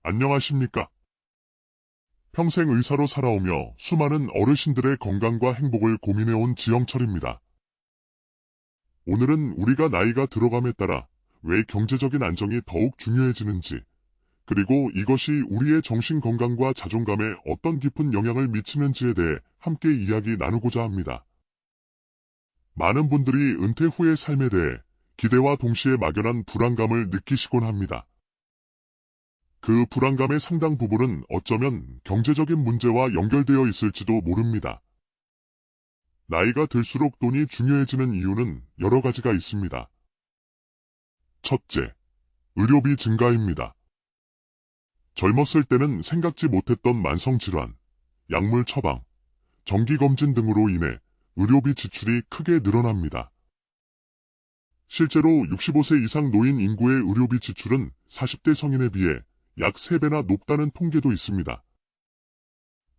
안녕하십니까? 평생 의사로 살아오며 수많은 어르신들의 건강과 행복을 고민해온 지영철입니다. 오늘은 우리가 나이가 들어감에 따라 왜 경제적인 안정이 더욱 중요해지는지, 그리고 이것이 우리의 정신 건강과 자존감에 어떤 깊은 영향을 미치는지에 대해 함께 이야기 나누고자 합니다. 많은 분들이 은퇴 후의 삶에 대해 기대와 동시에 막연한 불안감을 느끼시곤 합니다. 그 불안감의 상당 부분은 어쩌면 경제적인 문제와 연결되어 있을지도 모릅니다. 나이가 들수록 돈이 중요해지는 이유는 여러 가지가 있습니다. 첫째, 의료비 증가입니다. 젊었을 때는 생각지 못했던 만성질환, 약물 처방, 정기검진 등으로 인해 의료비 지출이 크게 늘어납니다. 실제로 65세 이상 노인 인구의 의료비 지출은 40대 성인에 비해 약 3배나 높다는 통계도 있습니다.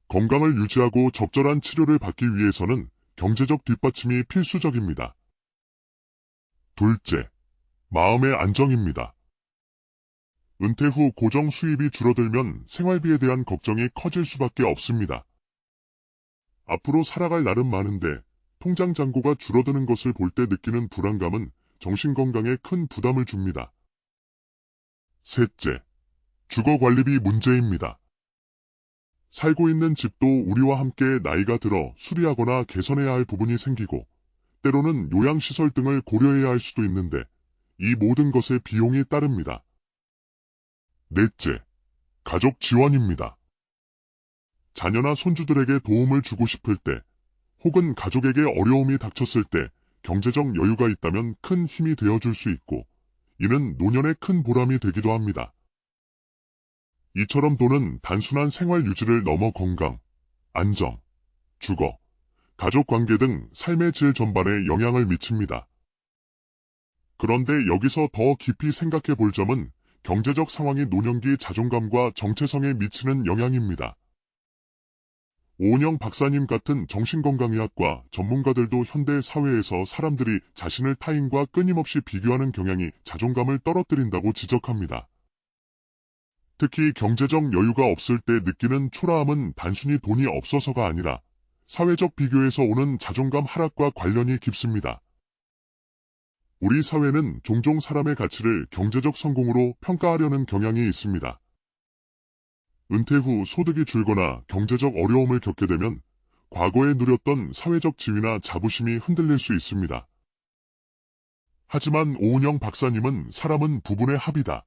건강을 유지하고 적절한 치료를 받기 위해서는 경제적 뒷받침이 필수적입니다. 둘째, 마음의 안정입니다. 은퇴 후 고정 수입이 줄어들면 생활비에 대한 걱정이 커질 수밖에 없습니다. 앞으로 살아갈 날은 많은데 통장 잔고가 줄어드는 것을 볼 때 느끼는 불안감은 정신건강에 큰 부담을 줍니다. 셋째, 주거관리비 문제입니다. 살고 있는 집도 우리와 함께 나이가 들어 수리하거나 개선해야 할 부분이 생기고, 때로는 요양시설 등을 고려해야 할 수도 있는데 이 모든 것에 비용이 따릅니다. 넷째, 가족 지원입니다. 자녀나 손주들에게 도움을 주고 싶을 때, 혹은 가족에게 어려움이 닥쳤을 때 경제적 여유가 있다면 큰 힘이 되어줄 수 있고, 이는 노년의 큰 보람이 되기도 합니다. 이처럼 돈은 단순한 생활 유지를 넘어 건강, 안정, 주거, 가족관계 등 삶의 질 전반에 영향을 미칩니다. 그런데 여기서 더 깊이 생각해 볼 점은 경제적 상황이 노년기 자존감과 정체성에 미치는 영향입니다. 오은영 박사님 같은 정신건강의학과 전문가들도 현대 사회에서 사람들이 자신을 타인과 끊임없이 비교하는 경향이 자존감을 떨어뜨린다고 지적합니다. 특히 경제적 여유가 없을 때 느끼는 초라함은 단순히 돈이 없어서가 아니라 사회적 비교에서 오는 자존감 하락과 관련이 깊습니다. 우리 사회는 종종 사람의 가치를 경제적 성공으로 평가하려는 경향이 있습니다. 은퇴 후 소득이 줄거나 경제적 어려움을 겪게 되면 과거에 누렸던 사회적 지위나 자부심이 흔들릴 수 있습니다. 하지만 오은영 박사님은 사람은 부분의 합이다.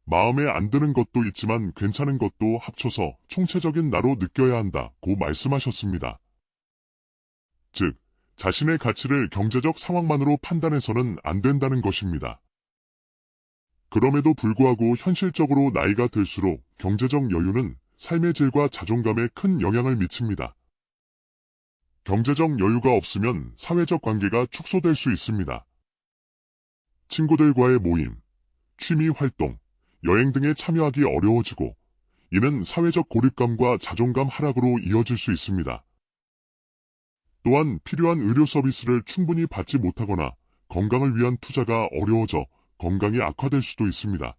마음에 안 드는 것도 있지만 괜찮은 것도 합쳐서 총체적인 나로 느껴야 한다고 말씀하셨습니다. 즉, 자신의 가치를 경제적 상황만으로 판단해서는 안 된다는 것입니다. 그럼에도 불구하고 현실적으로 나이가 들수록 경제적 여유는 삶의 질과 자존감에 큰 영향을 미칩니다. 경제적 여유가 없으면 사회적 관계가 축소될 수 있습니다. 친구들과의 모임, 취미 활동, 여행 등에 참여하기 어려워지고, 이는 사회적 고립감과 자존감 하락으로 이어질 수 있습니다. 또한 필요한 의료 서비스를 충분히 받지 못하거나 건강을 위한 투자가 어려워져 건강이 악화될 수도 있습니다.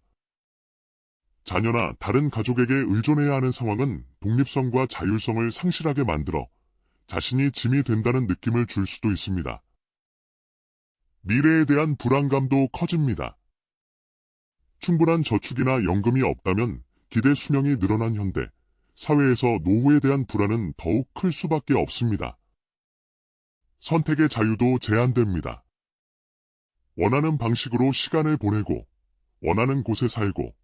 자녀나 다른 가족에게 의존해야 하는 상황은 독립성과 자율성을 상실하게 만들어 자신이 짐이 된다는 느낌을 줄 수도 있습니다. 미래에 대한 불안감도 커집니다. 충분한 저축이나 연금이 없다면 기대 수명이 늘어난 현대, 사회에서 노후에 대한 불안은 더욱 클 수밖에 없습니다. 선택의 자유도 제한됩니다. 원하는 방식으로 시간을 보내고, 원하는 곳에 살고,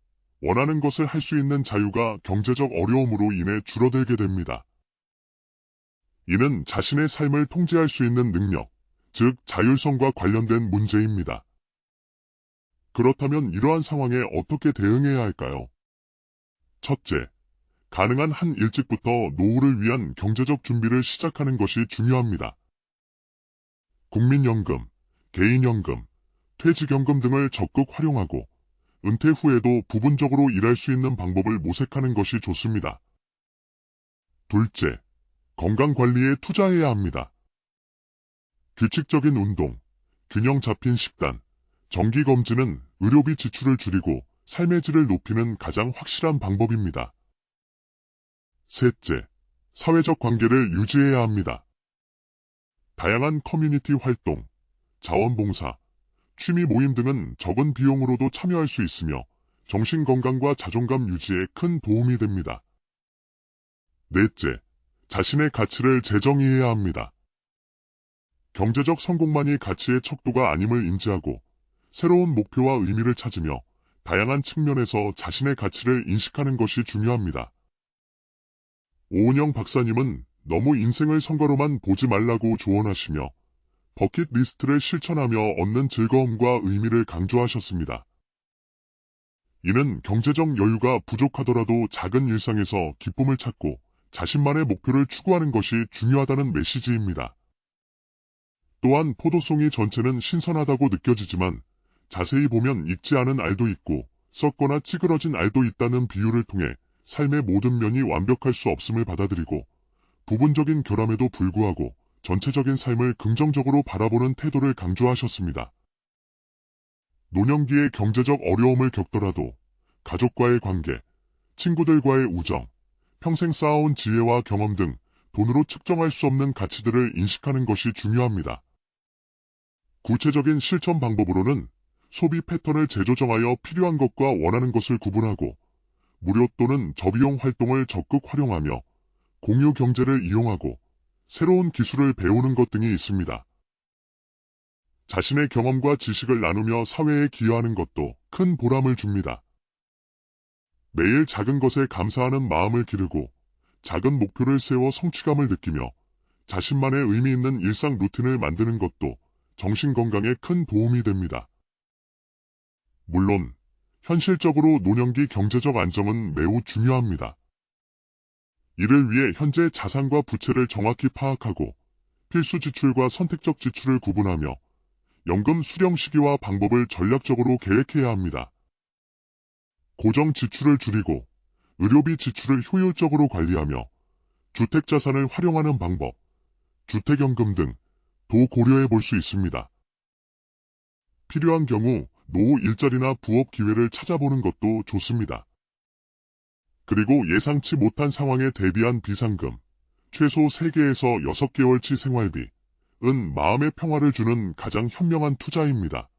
원하는 것을 할 수 있는 자유가 경제적 어려움으로 인해 줄어들게 됩니다. 이는 자신의 삶을 통제할 수 있는 능력, 즉 자율성과 관련된 문제입니다. 그렇다면 이러한 상황에 어떻게 대응해야 할까요? 첫째, 가능한 한 일찍부터 노후를 위한 경제적 준비를 시작하는 것이 중요합니다. 국민연금, 개인연금, 퇴직연금 등을 적극 활용하고 은퇴 후에도 부분적으로 일할 수 있는 방법을 모색하는 것이 좋습니다. 둘째, 건강관리에 투자해야 합니다. 규칙적인 운동, 균형 잡힌 식단, 정기검진은 의료비 지출을 줄이고 삶의 질을 높이는 가장 확실한 방법입니다. 셋째, 사회적 관계를 유지해야 합니다. 다양한 커뮤니티 활동, 자원봉사, 취미 모임 등은 적은 비용으로도 참여할 수 있으며 정신건강과 자존감 유지에 큰 도움이 됩니다. 넷째, 자신의 가치를 재정의해야 합니다. 경제적 성공만이 가치의 척도가 아님을 인지하고 새로운 목표와 의미를 찾으며 다양한 측면에서 자신의 가치를 인식하는 것이 중요합니다. 오은영 박사님은 너무 인생을 성과로만 보지 말라고 조언하시며 버킷리스트를 실천하며 얻는 즐거움과 의미를 강조하셨습니다. 이는 경제적 여유가 부족하더라도 작은 일상에서 기쁨을 찾고 자신만의 목표를 추구하는 것이 중요하다는 메시지입니다. 또한 포도송이 전체는 신선하다고 느껴지지만 자세히 보면 익지 않은 알도 있고 썩거나 찌그러진 알도 있다는 비유를 통해 삶의 모든 면이 완벽할 수 없음을 받아들이고 부분적인 결함에도 불구하고 전체적인 삶을 긍정적으로 바라보는 태도를 강조하셨습니다. 노년기에 경제적 어려움을 겪더라도 가족과의 관계, 친구들과의 우정, 평생 쌓아온 지혜와 경험 등 돈으로 측정할 수 없는 가치들을 인식하는 것이 중요합니다. 구체적인 실천 방법으로는 소비 패턴을 재조정하여 필요한 것과 원하는 것을 구분하고 무료 또는 저비용 활동을 적극 활용하며 공유 경제를 이용하고 새로운 기술을 배우는 것 등이 있습니다. 자신의 경험과 지식을 나누며 사회에 기여하는 것도 큰 보람을 줍니다. 매일 작은 것에 감사하는 마음을 기르고 작은 목표를 세워 성취감을 느끼며 자신만의 의미 있는 일상 루틴을 만드는 것도 정신건강에 큰 도움이 됩니다. 물론 현실적으로 노년기 경제적 안정은 매우 중요합니다. 이를 위해 현재 자산과 부채를 정확히 파악하고 필수 지출과 선택적 지출을 구분하며 연금 수령 시기와 방법을 전략적으로 계획해야 합니다. 고정 지출을 줄이고 의료비 지출을 효율적으로 관리하며 주택자산을 활용하는 방법, 주택연금 등도 고려해 볼 수 있습니다. 필요한 경우 노후 일자리나 부업 기회를 찾아보는 것도 좋습니다. 그리고 예상치 못한 상황에 대비한 비상금, 최소 3개에서 6개월치 생활비, 은 마음의 평화를 주는 가장 현명한 투자입니다.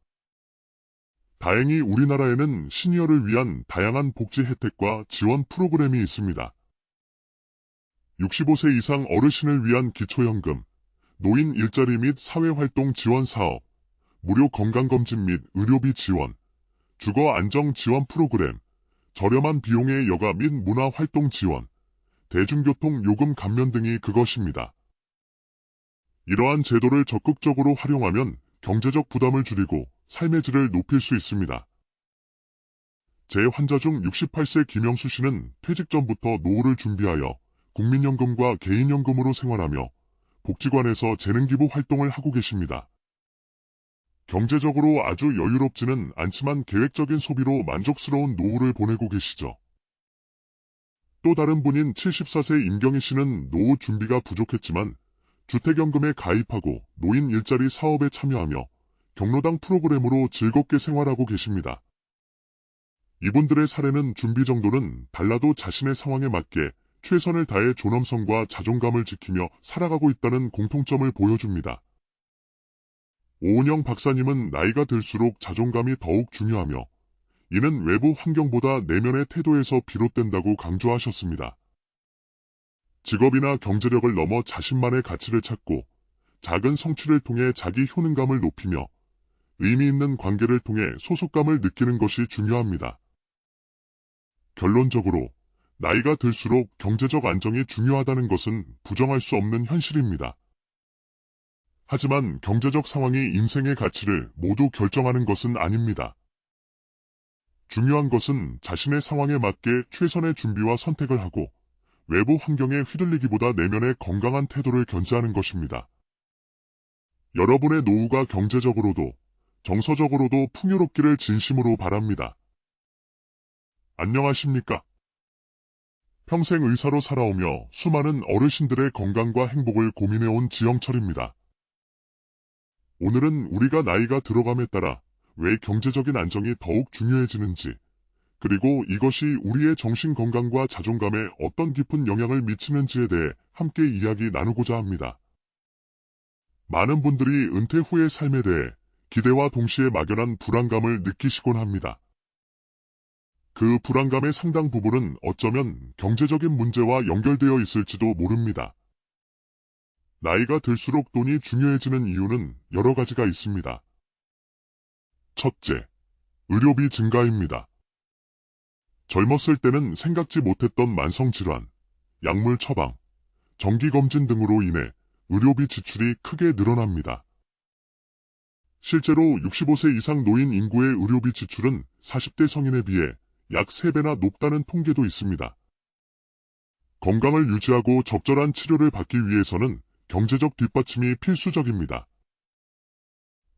다행히 우리나라에는 시니어를 위한 다양한 복지 혜택과 지원 프로그램이 있습니다. 65세 이상 어르신을 위한 기초연금, 노인 일자리 및 사회활동 지원 사업, 무료 건강검진 및 의료비 지원, 주거 안정 지원 프로그램, 저렴한 비용의 여가 및 문화활동 지원, 대중교통 요금 감면 등이 그것입니다. 이러한 제도를 적극적으로 활용하면 경제적 부담을 줄이고 삶의 질을 높일 수 있습니다. 제 환자 중 68세 김영수 씨는 퇴직 전부터 노후를 준비하여 국민연금과 개인연금으로 생활하며 복지관에서 재능기부 활동을 하고 계십니다. 경제적으로 아주 여유롭지는 않지만 계획적인 소비로 만족스러운 노후를 보내고 계시죠. 또 다른 분인 74세 임경희 씨는 노후 준비가 부족했지만 주택연금에 가입하고 노인 일자리 사업에 참여하며 경로당 프로그램으로 즐겁게 생활하고 계십니다. 이분들의 사례는 준비 정도는 달라도 자신의 상황에 맞게 최선을 다해 존엄성과 자존감을 지키며 살아가고 있다는 공통점을 보여줍니다. 오은영 박사님은 나이가 들수록 자존감이 더욱 중요하며 이는 외부 환경보다 내면의 태도에서 비롯된다고 강조하셨습니다. 직업이나 경제력을 넘어 자신만의 가치를 찾고 작은 성취를 통해 자기 효능감을 높이며 의미 있는 관계를 통해 소속감을 느끼는 것이 중요합니다. 결론적으로 나이가 들수록 경제적 안정이 중요하다는 것은 부정할 수 없는 현실입니다. 하지만 경제적 상황이 인생의 가치를 모두 결정하는 것은 아닙니다. 중요한 것은 자신의 상황에 맞게 최선의 준비와 선택을 하고 외부 환경에 휘둘리기보다 내면의 건강한 태도를 견지하는 것입니다. 여러분의 노후가 경제적으로도 정서적으로도 풍요롭기를 진심으로 바랍니다. 안녕하십니까? 평생 의사로 살아오며 수많은 어르신들의 건강과 행복을 고민해온 지영철입니다. 오늘은 우리가 나이가 들어감에 따라 왜 경제적인 안정이 더욱 중요해지는지, 그리고 이것이 우리의 정신 건강과 자존감에 어떤 깊은 영향을 미치는지에 대해 함께 이야기 나누고자 합니다. 많은 분들이 은퇴 후의 삶에 대해 기대와 동시에 막연한 불안감을 느끼시곤 합니다. 그 불안감의 상당 부분은 어쩌면 경제적인 문제와 연결되어 있을지도 모릅니다. 나이가 들수록 돈이 중요해지는 이유는 여러 가지가 있습니다. 첫째, 의료비 증가입니다. 젊었을 때는 생각지 못했던 만성질환, 약물 처방, 정기검진 등으로 인해 의료비 지출이 크게 늘어납니다. 실제로 65세 이상 노인 인구의 의료비 지출은 40대 성인에 비해 약 3배나 높다는 통계도 있습니다. 건강을 유지하고 적절한 치료를 받기 위해서는 경제적 뒷받침이 필수적입니다.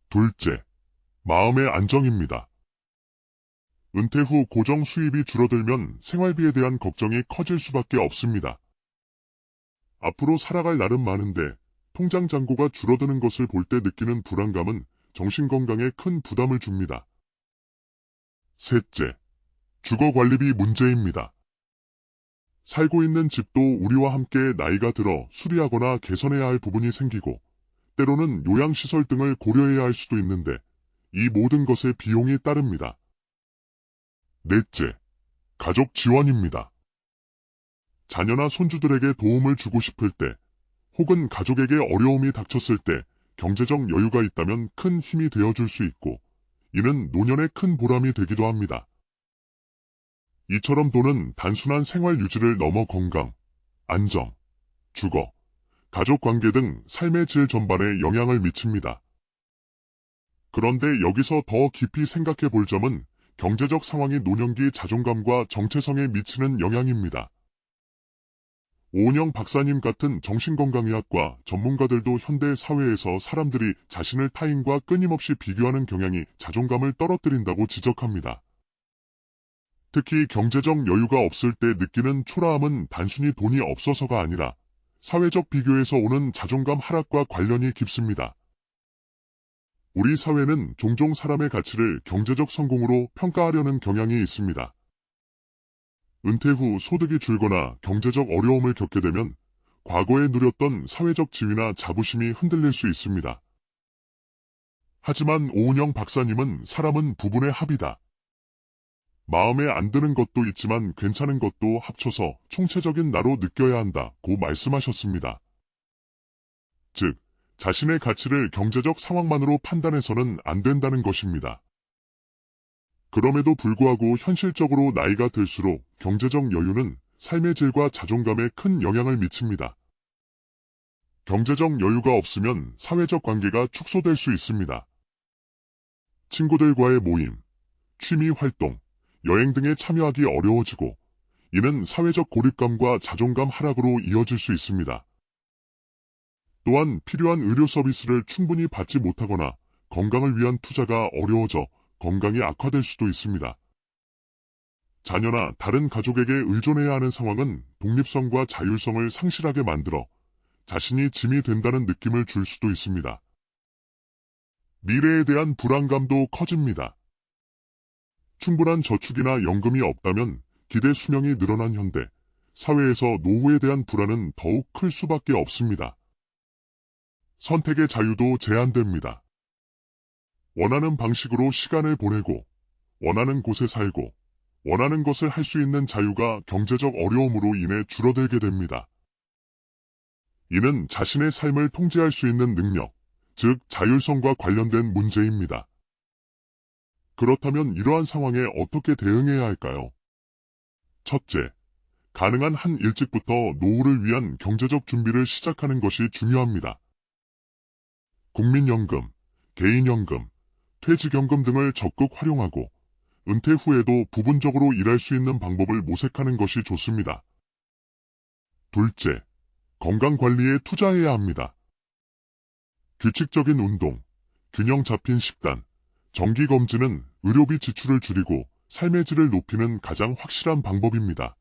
둘째, 마음의 안정입니다. 은퇴 후 고정 수입이 줄어들면 생활비에 대한 걱정이 커질 수밖에 없습니다. 앞으로 살아갈 날은 많은데 통장 잔고가 줄어드는 것을 볼 때 느끼는 불안감은 정신건강에 큰 부담을 줍니다. 셋째, 주거관리비 문제입니다. 살고 있는 집도 우리와 함께 나이가 들어 수리하거나 개선해야 할 부분이 생기고 때로는 요양시설 등을 고려해야 할 수도 있는데 이 모든 것에 비용이 따릅니다. 넷째, 가족 지원입니다. 자녀나 손주들에게 도움을 주고 싶을 때 혹은 가족에게 어려움이 닥쳤을 때 경제적 여유가 있다면 큰 힘이 되어줄 수 있고 이는 노년의 큰 보람이 되기도 합니다. 이처럼 돈은 단순한 생활 유지를 넘어 건강, 안정, 주거, 가족관계 등 삶의 질 전반에 영향을 미칩니다. 그런데 여기서 더 깊이 생각해 볼 점은 경제적 상황이 노년기 자존감과 정체성에 미치는 영향입니다. 오은영 박사님 같은 정신건강의학과 전문가들도 현대 사회에서 사람들이 자신을 타인과 끊임없이 비교하는 경향이 자존감을 떨어뜨린다고 지적합니다. 특히 경제적 여유가 없을 때 느끼는 초라함은 단순히 돈이 없어서가 아니라 사회적 비교에서 오는 자존감 하락과 관련이 깊습니다. 우리 사회는 종종 사람의 가치를 경제적 성공으로 평가하려는 경향이 있습니다. 은퇴 후 소득이 줄거나 경제적 어려움을 겪게 되면 과거에 누렸던 사회적 지위나 자부심이 흔들릴 수 있습니다. 하지만 오은영 박사님은 사람은 부분의 합이다. 마음에 안 드는 것도 있지만 괜찮은 것도 합쳐서 총체적인 나로 느껴야 한다고 말씀하셨습니다. 즉, 자신의 가치를 경제적 상황만으로 판단해서는 안 된다는 것입니다. 그럼에도 불구하고 현실적으로 나이가 들수록 경제적 여유는 삶의 질과 자존감에 큰 영향을 미칩니다. 경제적 여유가 없으면 사회적 관계가 축소될 수 있습니다. 친구들과의 모임, 취미 활동, 여행 등에 참여하기 어려워지고 이는 사회적 고립감과 자존감 하락으로 이어질 수 있습니다. 또한 필요한 의료 서비스를 충분히 받지 못하거나 건강을 위한 투자가 어려워져 건강이 악화될 수도 있습니다. 자녀나 다른 가족에게 의존해야 하는 상황은 독립성과 자율성을 상실하게 만들어 자신이 짐이 된다는 느낌을 줄 수도 있습니다. 미래에 대한 불안감도 커집니다. 충분한 저축이나 연금이 없다면 기대 수명이 늘어난 현대, 사회에서 노후에 대한 불안은 더욱 클 수밖에 없습니다. 선택의 자유도 제한됩니다. 원하는 방식으로 시간을 보내고, 원하는 곳에 살고, 원하는 것을 할 수 있는 자유가 경제적 어려움으로 인해 줄어들게 됩니다. 이는 자신의 삶을 통제할 수 있는 능력, 즉 자율성과 관련된 문제입니다. 그렇다면 이러한 상황에 어떻게 대응해야 할까요? 첫째, 가능한 한 일찍부터 노후를 위한 경제적 준비를 시작하는 것이 중요합니다. 국민연금, 개인연금, 퇴직연금 등을 적극 활용하고 은퇴 후에도 부분적으로 일할 수 있는 방법을 모색하는 것이 좋습니다. 둘째, 건강관리에 투자해야 합니다. 규칙적인 운동, 균형 잡힌 식단, 정기검진은 의료비 지출을 줄이고 삶의 질을 높이는 가장 확실한 방법입니다.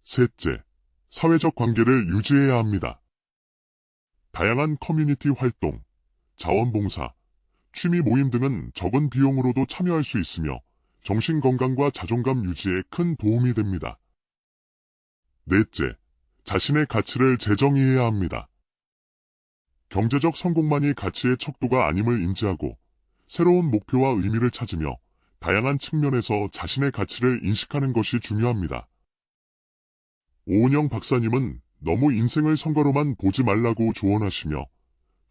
셋째, 사회적 관계를 유지해야 합니다. 다양한 커뮤니티 활동, 자원봉사, 취미 모임 등은 적은 비용으로도 참여할 수 있으며 정신건강과 자존감 유지에 큰 도움이 됩니다. 넷째, 자신의 가치를 재정의해야 합니다. 경제적 성공만이 가치의 척도가 아님을 인지하고 새로운 목표와 의미를 찾으며 다양한 측면에서 자신의 가치를 인식하는 것이 중요합니다. 오은영 박사님은 너무 인생을 성과로만 보지 말라고 조언하시며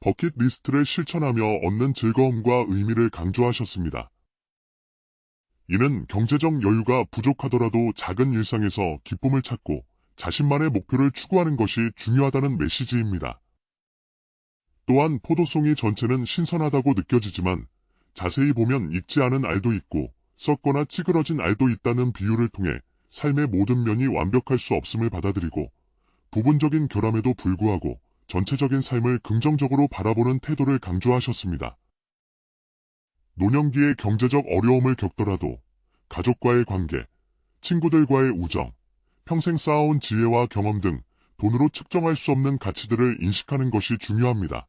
버킷리스트를 실천하며 얻는 즐거움과 의미를 강조하셨습니다. 이는 경제적 여유가 부족하더라도 작은 일상에서 기쁨을 찾고 자신만의 목표를 추구하는 것이 중요하다는 메시지입니다. 또한 포도송이 전체는 신선하다고 느껴지지만 자세히 보면 익지 않은 알도 있고 썩거나 찌그러진 알도 있다는 비유를 통해 삶의 모든 면이 완벽할 수 없음을 받아들이고 부분적인 결함에도 불구하고 전체적인 삶을 긍정적으로 바라보는 태도를 강조하셨습니다. 노년기에 경제적 어려움을 겪더라도 가족과의 관계, 친구들과의 우정, 평생 쌓아온 지혜와 경험 등 돈으로 측정할 수 없는 가치들을 인식하는 것이 중요합니다.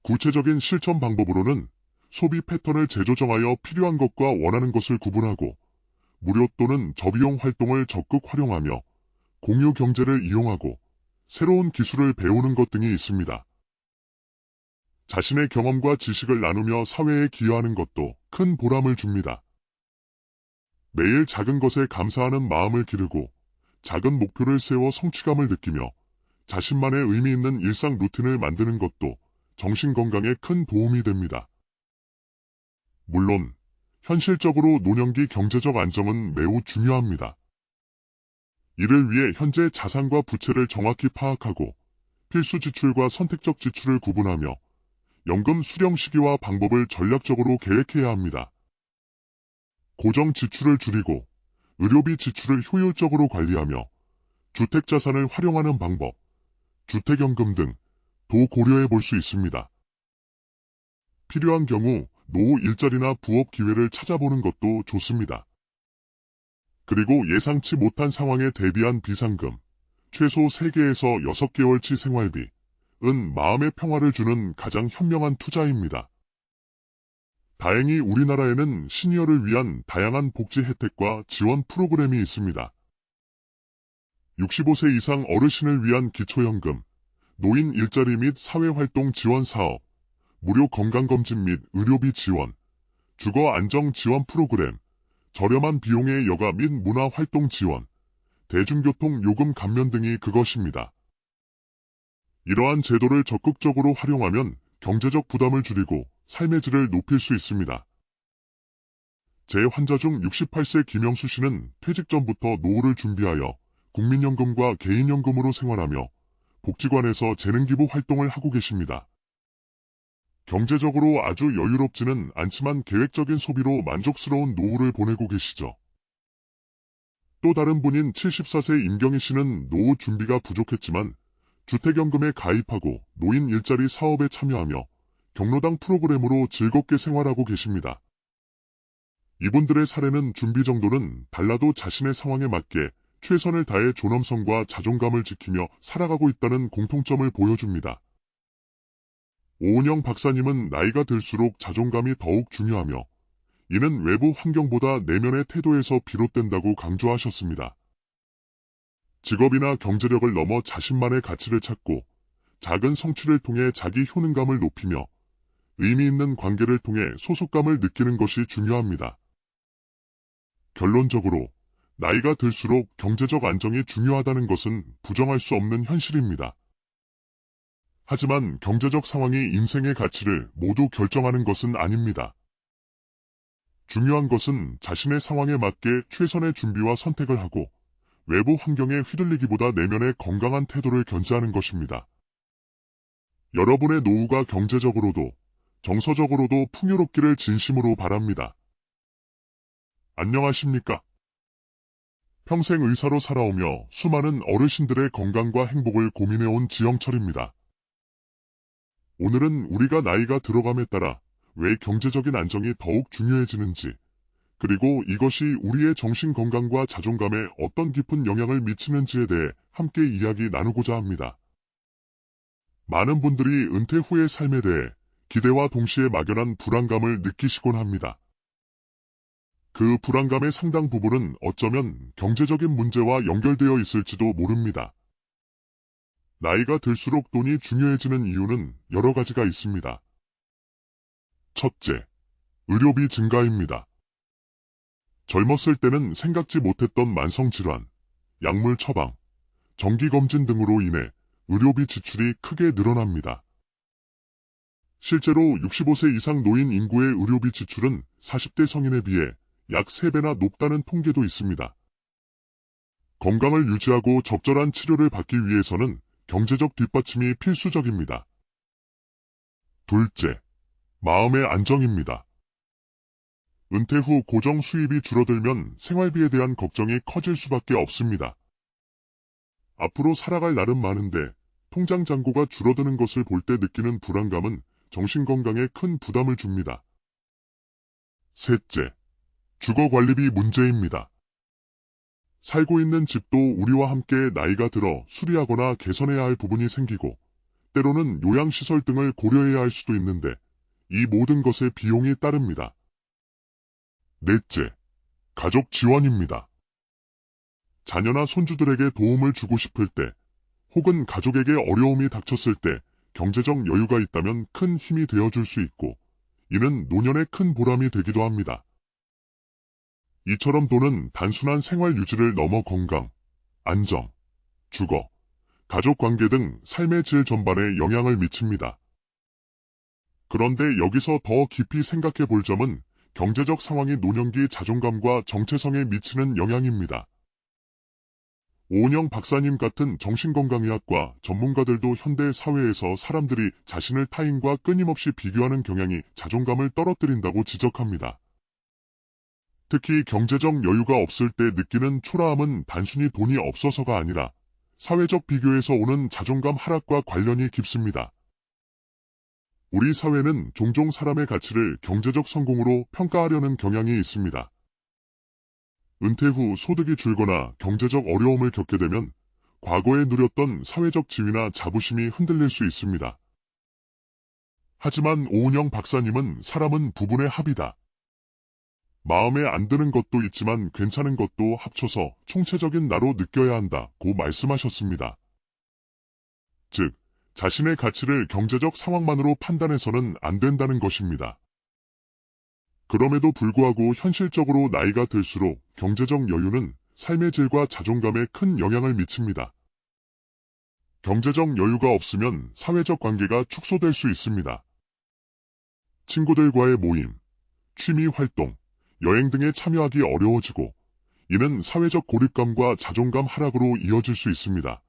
구체적인 실천 방법으로는 소비 패턴을 재조정하여 필요한 것과 원하는 것을 구분하고 무료 또는 저비용 활동을 적극 활용하며 공유 경제를 이용하고 새로운 기술을 배우는 것 등이 있습니다. 자신의 경험과 지식을 나누며 사회에 기여하는 것도 큰 보람을 줍니다. 매일 작은 것에 감사하는 마음을 기르고 작은 목표를 세워 성취감을 느끼며 자신만의 의미 있는 일상 루틴을 만드는 것도 정신건강에 큰 도움이 됩니다. 물론 현실적으로 노년기 경제적 안정은 매우 중요합니다. 이를 위해 현재 자산과 부채를 정확히 파악하고 필수 지출과 선택적 지출을 구분하며 연금 수령 시기와 방법을 전략적으로 계획해야 합니다. 고정 지출을 줄이고 의료비 지출을 효율적으로 관리하며 주택자산을 활용하는 방법, 주택연금 등도 고려해 볼 수 있습니다. 필요한 경우 노후 일자리나 부업 기회를 찾아보는 것도 좋습니다. 그리고 예상치 못한 상황에 대비한 비상금, 최소 3개에서 6개월치 생활비, 은 마음의 평화를 주는 가장 현명한 투자입니다. 다행히 우리나라에는 시니어를 위한 다양한 복지 혜택과 지원 프로그램이 있습니다. 65세 이상 어르신을 위한 기초연금, 노인 일자리 및 사회활동 지원 사업, 무료 건강검진 및 의료비 지원, 주거 안정 지원 프로그램, 저렴한 비용의 여가 및 문화활동 지원, 대중교통 요금 감면 등이 그것입니다. 이러한 제도를 적극적으로 활용하면 경제적 부담을 줄이고 삶의 질을 높일 수 있습니다. 제 환자 중 68세 김영수 씨는 퇴직 전부터 노후를 준비하여 국민연금과 개인연금으로 생활하며 복지관에서 재능기부 활동을 하고 계십니다. 경제적으로 아주 여유롭지는 않지만 계획적인 소비로 만족스러운 노후를 보내고 계시죠. 또 다른 분인 74세 임경희 씨는 노후 준비가 부족했지만 주택연금에 가입하고 노인 일자리 사업에 참여하며 경로당 프로그램으로 즐겁게 생활하고 계십니다. 이분들의 사례는 준비 정도는 달라도 자신의 상황에 맞게 최선을 다해 존엄성과 자존감을 지키며 살아가고 있다는 공통점을 보여줍니다. 오은영 박사님은 나이가 들수록 자존감이 더욱 중요하며 이는 외부 환경보다 내면의 태도에서 비롯된다고 강조하셨습니다. 직업이나 경제력을 넘어 자신만의 가치를 찾고 작은 성취를 통해 자기 효능감을 높이며 의미 있는 관계를 통해 소속감을 느끼는 것이 중요합니다. 결론적으로 나이가 들수록 경제적 안정이 중요하다는 것은 부정할 수 없는 현실입니다. 하지만 경제적 상황이 인생의 가치를 모두 결정하는 것은 아닙니다. 중요한 것은 자신의 상황에 맞게 최선의 준비와 선택을 하고 외부 환경에 휘둘리기보다 내면의 건강한 태도를 견지하는 것입니다. 여러분의 노후가 경제적으로도 정서적으로도 풍요롭기를 진심으로 바랍니다. 안녕하십니까? 평생 의사로 살아오며 수많은 어르신들의 건강과 행복을 고민해온 지영철입니다. 오늘은 우리가 나이가 들어감에 따라 왜 경제적인 안정이 더욱 중요해지는지, 그리고 이것이 우리의 정신 건강과 자존감에 어떤 깊은 영향을 미치는지에 대해 함께 이야기 나누고자 합니다. 많은 분들이 은퇴 후의 삶에 대해 기대와 동시에 막연한 불안감을 느끼시곤 합니다. 그 불안감의 상당 부분은 어쩌면 경제적인 문제와 연결되어 있을지도 모릅니다. 나이가 들수록 돈이 중요해지는 이유는 여러 가지가 있습니다. 첫째, 의료비 증가입니다. 젊었을 때는 생각지 못했던 만성질환, 약물 처방, 정기검진 등으로 인해 의료비 지출이 크게 늘어납니다. 실제로 65세 이상 노인 인구의 의료비 지출은 40대 성인에 비해 약 3배나 높다는 통계도 있습니다. 건강을 유지하고 적절한 치료를 받기 위해서는 경제적 뒷받침이 필수적입니다. 둘째, 마음의 안정입니다. 은퇴 후 고정 수입이 줄어들면 생활비에 대한 걱정이 커질 수밖에 없습니다. 앞으로 살아갈 날은 많은데 통장 잔고가 줄어드는 것을 볼 때 느끼는 불안감은 정신건강에 큰 부담을 줍니다. 셋째, 주거관리비 문제입니다. 살고 있는 집도 우리와 함께 나이가 들어 수리하거나 개선해야 할 부분이 생기고 때로는 요양시설 등을 고려해야 할 수도 있는데 이 모든 것에 비용이 따릅니다. 넷째, 가족 지원입니다. 자녀나 손주들에게 도움을 주고 싶을 때 혹은 가족에게 어려움이 닥쳤을 때 경제적 여유가 있다면 큰 힘이 되어줄 수 있고 이는 노년의 큰 보람이 되기도 합니다. 이처럼 돈은 단순한 생활 유지를 넘어 건강, 안정, 주거, 가족관계 등 삶의 질 전반에 영향을 미칩니다. 그런데 여기서 더 깊이 생각해 볼 점은 경제적 상황이 노년기 자존감과 정체성에 미치는 영향입니다. 오은영 박사님 같은 정신건강의학과 전문가들도 현대 사회에서 사람들이 자신을 타인과 끊임없이 비교하는 경향이 자존감을 떨어뜨린다고 지적합니다. 특히 경제적 여유가 없을 때 느끼는 초라함은 단순히 돈이 없어서가 아니라 사회적 비교에서 오는 자존감 하락과 관련이 깊습니다. 우리 사회는 종종 사람의 가치를 경제적 성공으로 평가하려는 경향이 있습니다. 은퇴 후 소득이 줄거나 경제적 어려움을 겪게 되면 과거에 누렸던 사회적 지위나 자부심이 흔들릴 수 있습니다. 하지만 오은영 박사님은 사람은 부분의 합이다. 마음에 안 드는 것도 있지만 괜찮은 것도 합쳐서 총체적인 나로 느껴야 한다고 말씀하셨습니다. 즉, 자신의 가치를 경제적 상황만으로 판단해서는 안 된다는 것입니다. 그럼에도 불구하고 현실적으로 나이가 들수록 경제적 여유는 삶의 질과 자존감에 큰 영향을 미칩니다. 경제적 여유가 없으면 사회적 관계가 축소될 수 있습니다. 친구들과의 모임, 취미 활동, 여행 등에 참여하기 어려워지고 이는 사회적 고립감과 자존감 하락으로 이어질 수 있습니다.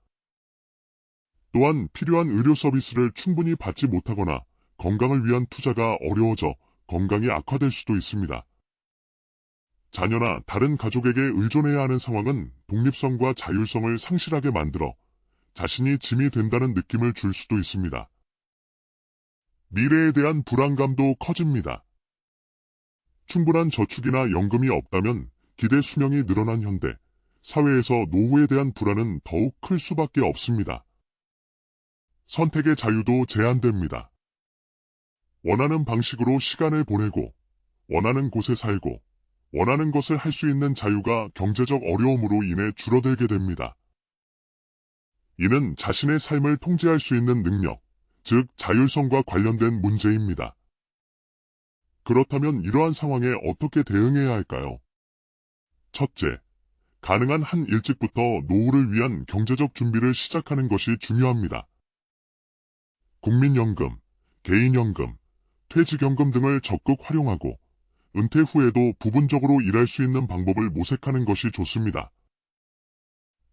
또한 필요한 의료 서비스를 충분히 받지 못하거나 건강을 위한 투자가 어려워져 건강이 악화될 수도 있습니다. 자녀나 다른 가족에게 의존해야 하는 상황은 독립성과 자율성을 상실하게 만들어 자신이 짐이 된다는 느낌을 줄 수도 있습니다. 미래에 대한 불안감도 커집니다. 충분한 저축이나 연금이 없다면 기대 수명이 늘어난 현대, 사회에서 노후에 대한 불안은 더욱 클 수밖에 없습니다. 선택의 자유도 제한됩니다. 원하는 방식으로 시간을 보내고, 원하는 곳에 살고, 원하는 것을 할 수 있는 자유가 경제적 어려움으로 인해 줄어들게 됩니다. 이는 자신의 삶을 통제할 수 있는 능력, 즉 자율성과 관련된 문제입니다. 그렇다면 이러한 상황에 어떻게 대응해야 할까요? 첫째, 가능한 한 일찍부터 노후를 위한 경제적 준비를 시작하는 것이 중요합니다. 국민연금, 개인연금, 퇴직연금 등을 적극 활용하고 은퇴 후에도 부분적으로 일할 수 있는 방법을 모색하는 것이 좋습니다.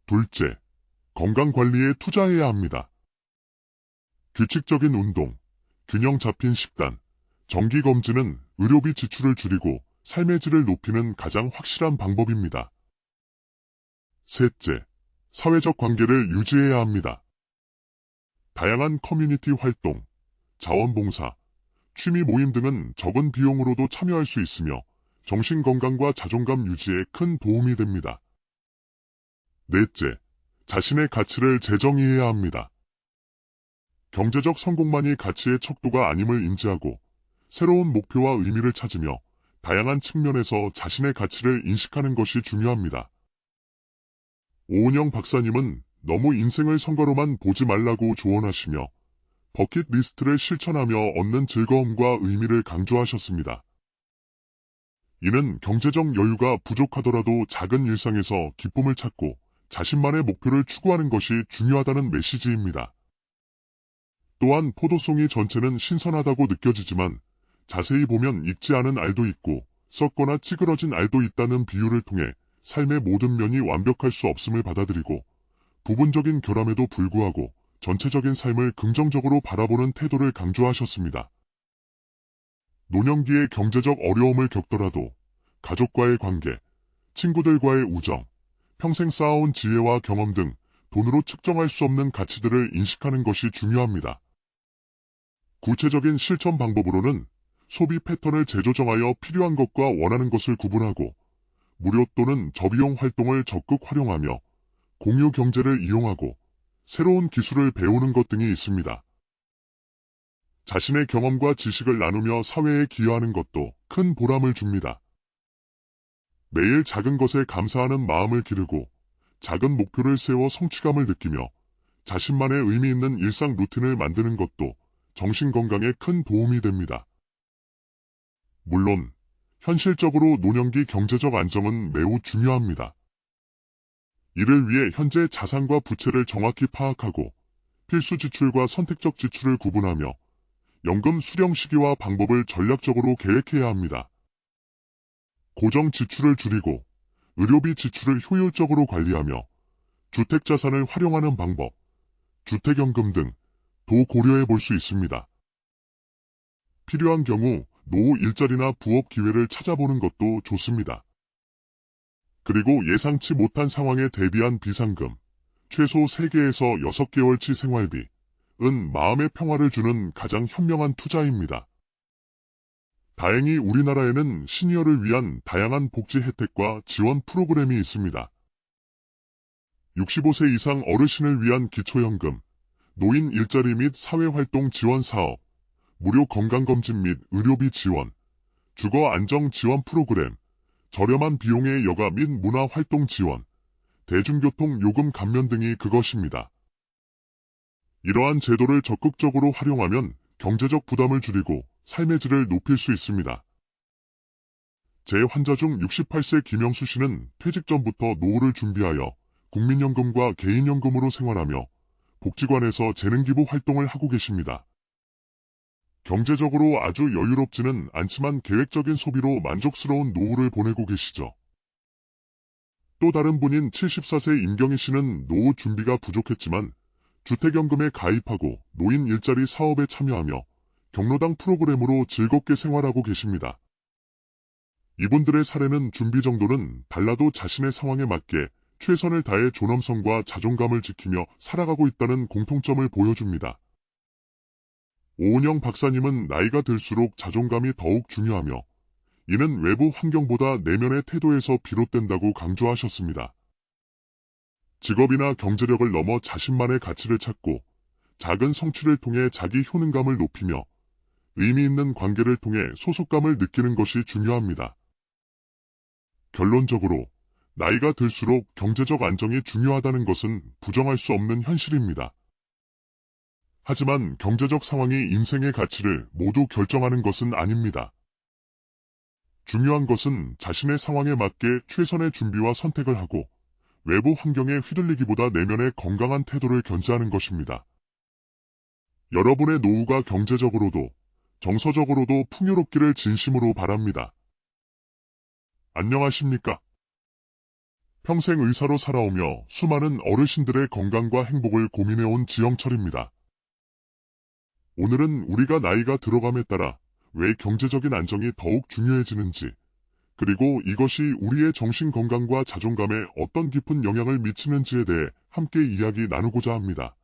둘째, 건강관리에 투자해야 합니다. 규칙적인 운동, 균형 잡힌 식단, 정기검진은 의료비 지출을 줄이고 삶의 질을 높이는 가장 확실한 방법입니다. 셋째, 사회적 관계를 유지해야 합니다. 다양한 커뮤니티 활동, 자원봉사, 취미 모임 등은 적은 비용으로도 참여할 수 있으며 정신건강과 자존감 유지에 큰 도움이 됩니다. 넷째, 자신의 가치를 재정의해야 합니다. 경제적 성공만이 가치의 척도가 아님을 인지하고 새로운 목표와 의미를 찾으며 다양한 측면에서 자신의 가치를 인식하는 것이 중요합니다. 오은영 박사님은 너무 인생을 성과로만 보지 말라고 조언하시며 버킷리스트를 실천하며 얻는 즐거움과 의미를 강조하셨습니다. 이는 경제적 여유가 부족하더라도 작은 일상에서 기쁨을 찾고 자신만의 목표를 추구하는 것이 중요하다는 메시지입니다. 또한 포도송이 전체는 신선하다고 느껴지지만 자세히 보면 익지 않은 알도 있고 썩거나 찌그러진 알도 있다는 비유를 통해 삶의 모든 면이 완벽할 수 없음을 받아들이고 부분적인 결함에도 불구하고 전체적인 삶을 긍정적으로 바라보는 태도를 강조하셨습니다. 노년기에 경제적 어려움을 겪더라도 가족과의 관계, 친구들과의 우정, 평생 쌓아온 지혜와 경험 등 돈으로 측정할 수 없는 가치들을 인식하는 것이 중요합니다. 구체적인 실천 방법으로는 소비 패턴을 재조정하여 필요한 것과 원하는 것을 구분하고 무료 또는 저비용 활동을 적극 활용하며 공유 경제를 이용하고 새로운 기술을 배우는 것 등이 있습니다. 자신의 경험과 지식을 나누며 사회에 기여하는 것도 큰 보람을 줍니다. 매일 작은 것에 감사하는 마음을 기르고 작은 목표를 세워 성취감을 느끼며 자신만의 의미 있는 일상 루틴을 만드는 것도 정신 건강에 큰 도움이 됩니다. 물론 현실적으로 노년기 경제적 안정은 매우 중요합니다. 이를 위해 현재 자산과 부채를 정확히 파악하고 필수 지출과 선택적 지출을 구분하며 연금 수령 시기와 방법을 전략적으로 계획해야 합니다. 고정 지출을 줄이고 의료비 지출을 효율적으로 관리하며 주택자산을 활용하는 방법, 주택연금 등도 고려해 볼 수 있습니다. 필요한 경우 노후 일자리나 부업 기회를 찾아보는 것도 좋습니다. 그리고 예상치 못한 상황에 대비한 비상금, 최소 3개에서 6개월치 생활비, 은 마음의 평화를 주는 가장 현명한 투자입니다. 다행히 우리나라에는 시니어를 위한 다양한 복지 혜택과 지원 프로그램이 있습니다. 65세 이상 어르신을 위한 기초연금, 노인 일자리 및 사회활동 지원 사업, 무료 건강검진 및 의료비 지원, 주거 안정 지원 프로그램, 저렴한 비용의 여가 및 문화활동 지원, 대중교통 요금 감면 등이 그것입니다. 이러한 제도를 적극적으로 활용하면 경제적 부담을 줄이고 삶의 질을 높일 수 있습니다. 제 환자 중 68세 김영수 씨는 퇴직 전부터 노후를 준비하여 국민연금과 개인연금으로 생활하며 복지관에서 재능기부 활동을 하고 계십니다. 경제적으로 아주 여유롭지는 않지만 계획적인 소비로 만족스러운 노후를 보내고 계시죠. 또 다른 분인 74세 임경희 씨는 노후 준비가 부족했지만 주택연금에 가입하고 노인 일자리 사업에 참여하며 경로당 프로그램으로 즐겁게 생활하고 계십니다. 이분들의 사례는 준비 정도는 달라도 자신의 상황에 맞게 최선을 다해 존엄성과 자존감을 지키며 살아가고 있다는 공통점을 보여줍니다. 오은영 박사님은 나이가 들수록 자존감이 더욱 중요하며 이는 외부 환경보다 내면의 태도에서 비롯된다고 강조하셨습니다. 직업이나 경제력을 넘어 자신만의 가치를 찾고 작은 성취를 통해 자기 효능감을 높이며 의미 있는 관계를 통해 소속감을 느끼는 것이 중요합니다. 결론적으로 나이가 들수록 경제적 안정이 중요하다는 것은 부정할 수 없는 현실입니다. 하지만 경제적 상황이 인생의 가치를 모두 결정하는 것은 아닙니다. 중요한 것은 자신의 상황에 맞게 최선의 준비와 선택을 하고 외부 환경에 휘둘리기보다 내면의 건강한 태도를 견지하는 것입니다. 여러분의 노후가 경제적으로도 정서적으로도 풍요롭기를 진심으로 바랍니다. 안녕하십니까? 평생 의사로 살아오며 수많은 어르신들의 건강과 행복을 고민해온 지영철입니다. 오늘은 우리가 나이가 들어감에 따라 왜 경제적인 안정이 더욱 중요해지는지, 그리고 이것이 우리의 정신 건강과 자존감에 어떤 깊은 영향을 미치는지에 대해 함께 이야기 나누고자 합니다.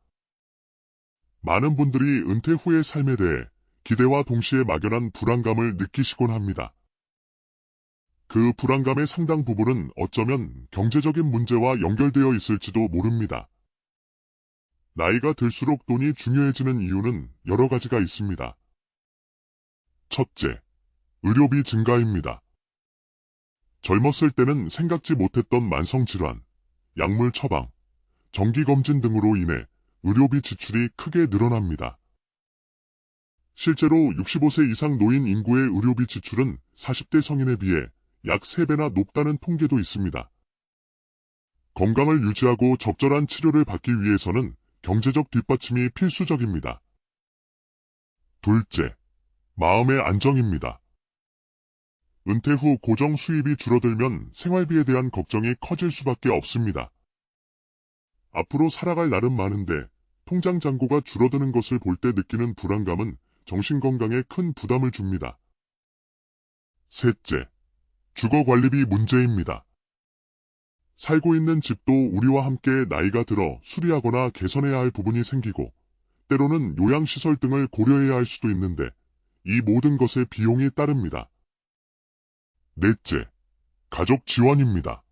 많은 분들이 은퇴 후의 삶에 대해 기대와 동시에 막연한 불안감을 느끼시곤 합니다. 그 불안감의 상당 부분은 어쩌면 경제적인 문제와 연결되어 있을지도 모릅니다. 나이가 들수록 돈이 중요해지는 이유는 여러 가지가 있습니다. 첫째, 의료비 증가입니다. 젊었을 때는 생각지 못했던 만성질환, 약물 처방, 정기검진 등으로 인해 의료비 지출이 크게 늘어납니다. 실제로 65세 이상 노인 인구의 의료비 지출은 40대 성인에 비해 약 3배나 높다는 통계도 있습니다. 건강을 유지하고 적절한 치료를 받기 위해서는 경제적 뒷받침이 필수적입니다. 둘째, 마음의 안정입니다. 은퇴 후 고정 수입이 줄어들면 생활비에 대한 걱정이 커질 수밖에 없습니다. 앞으로 살아갈 날은 많은데 통장 잔고가 줄어드는 것을 볼 때 느끼는 불안감은 정신건강에 큰 부담을 줍니다. 셋째, 주거관리비 문제입니다. 살고 있는 집도 우리와 함께 나이가 들어 수리하거나 개선해야 할 부분이 생기고 때로는 요양시설 등을 고려해야 할 수도 있는데 이 모든 것에 비용이 따릅니다. 넷째, 가족 지원입니다.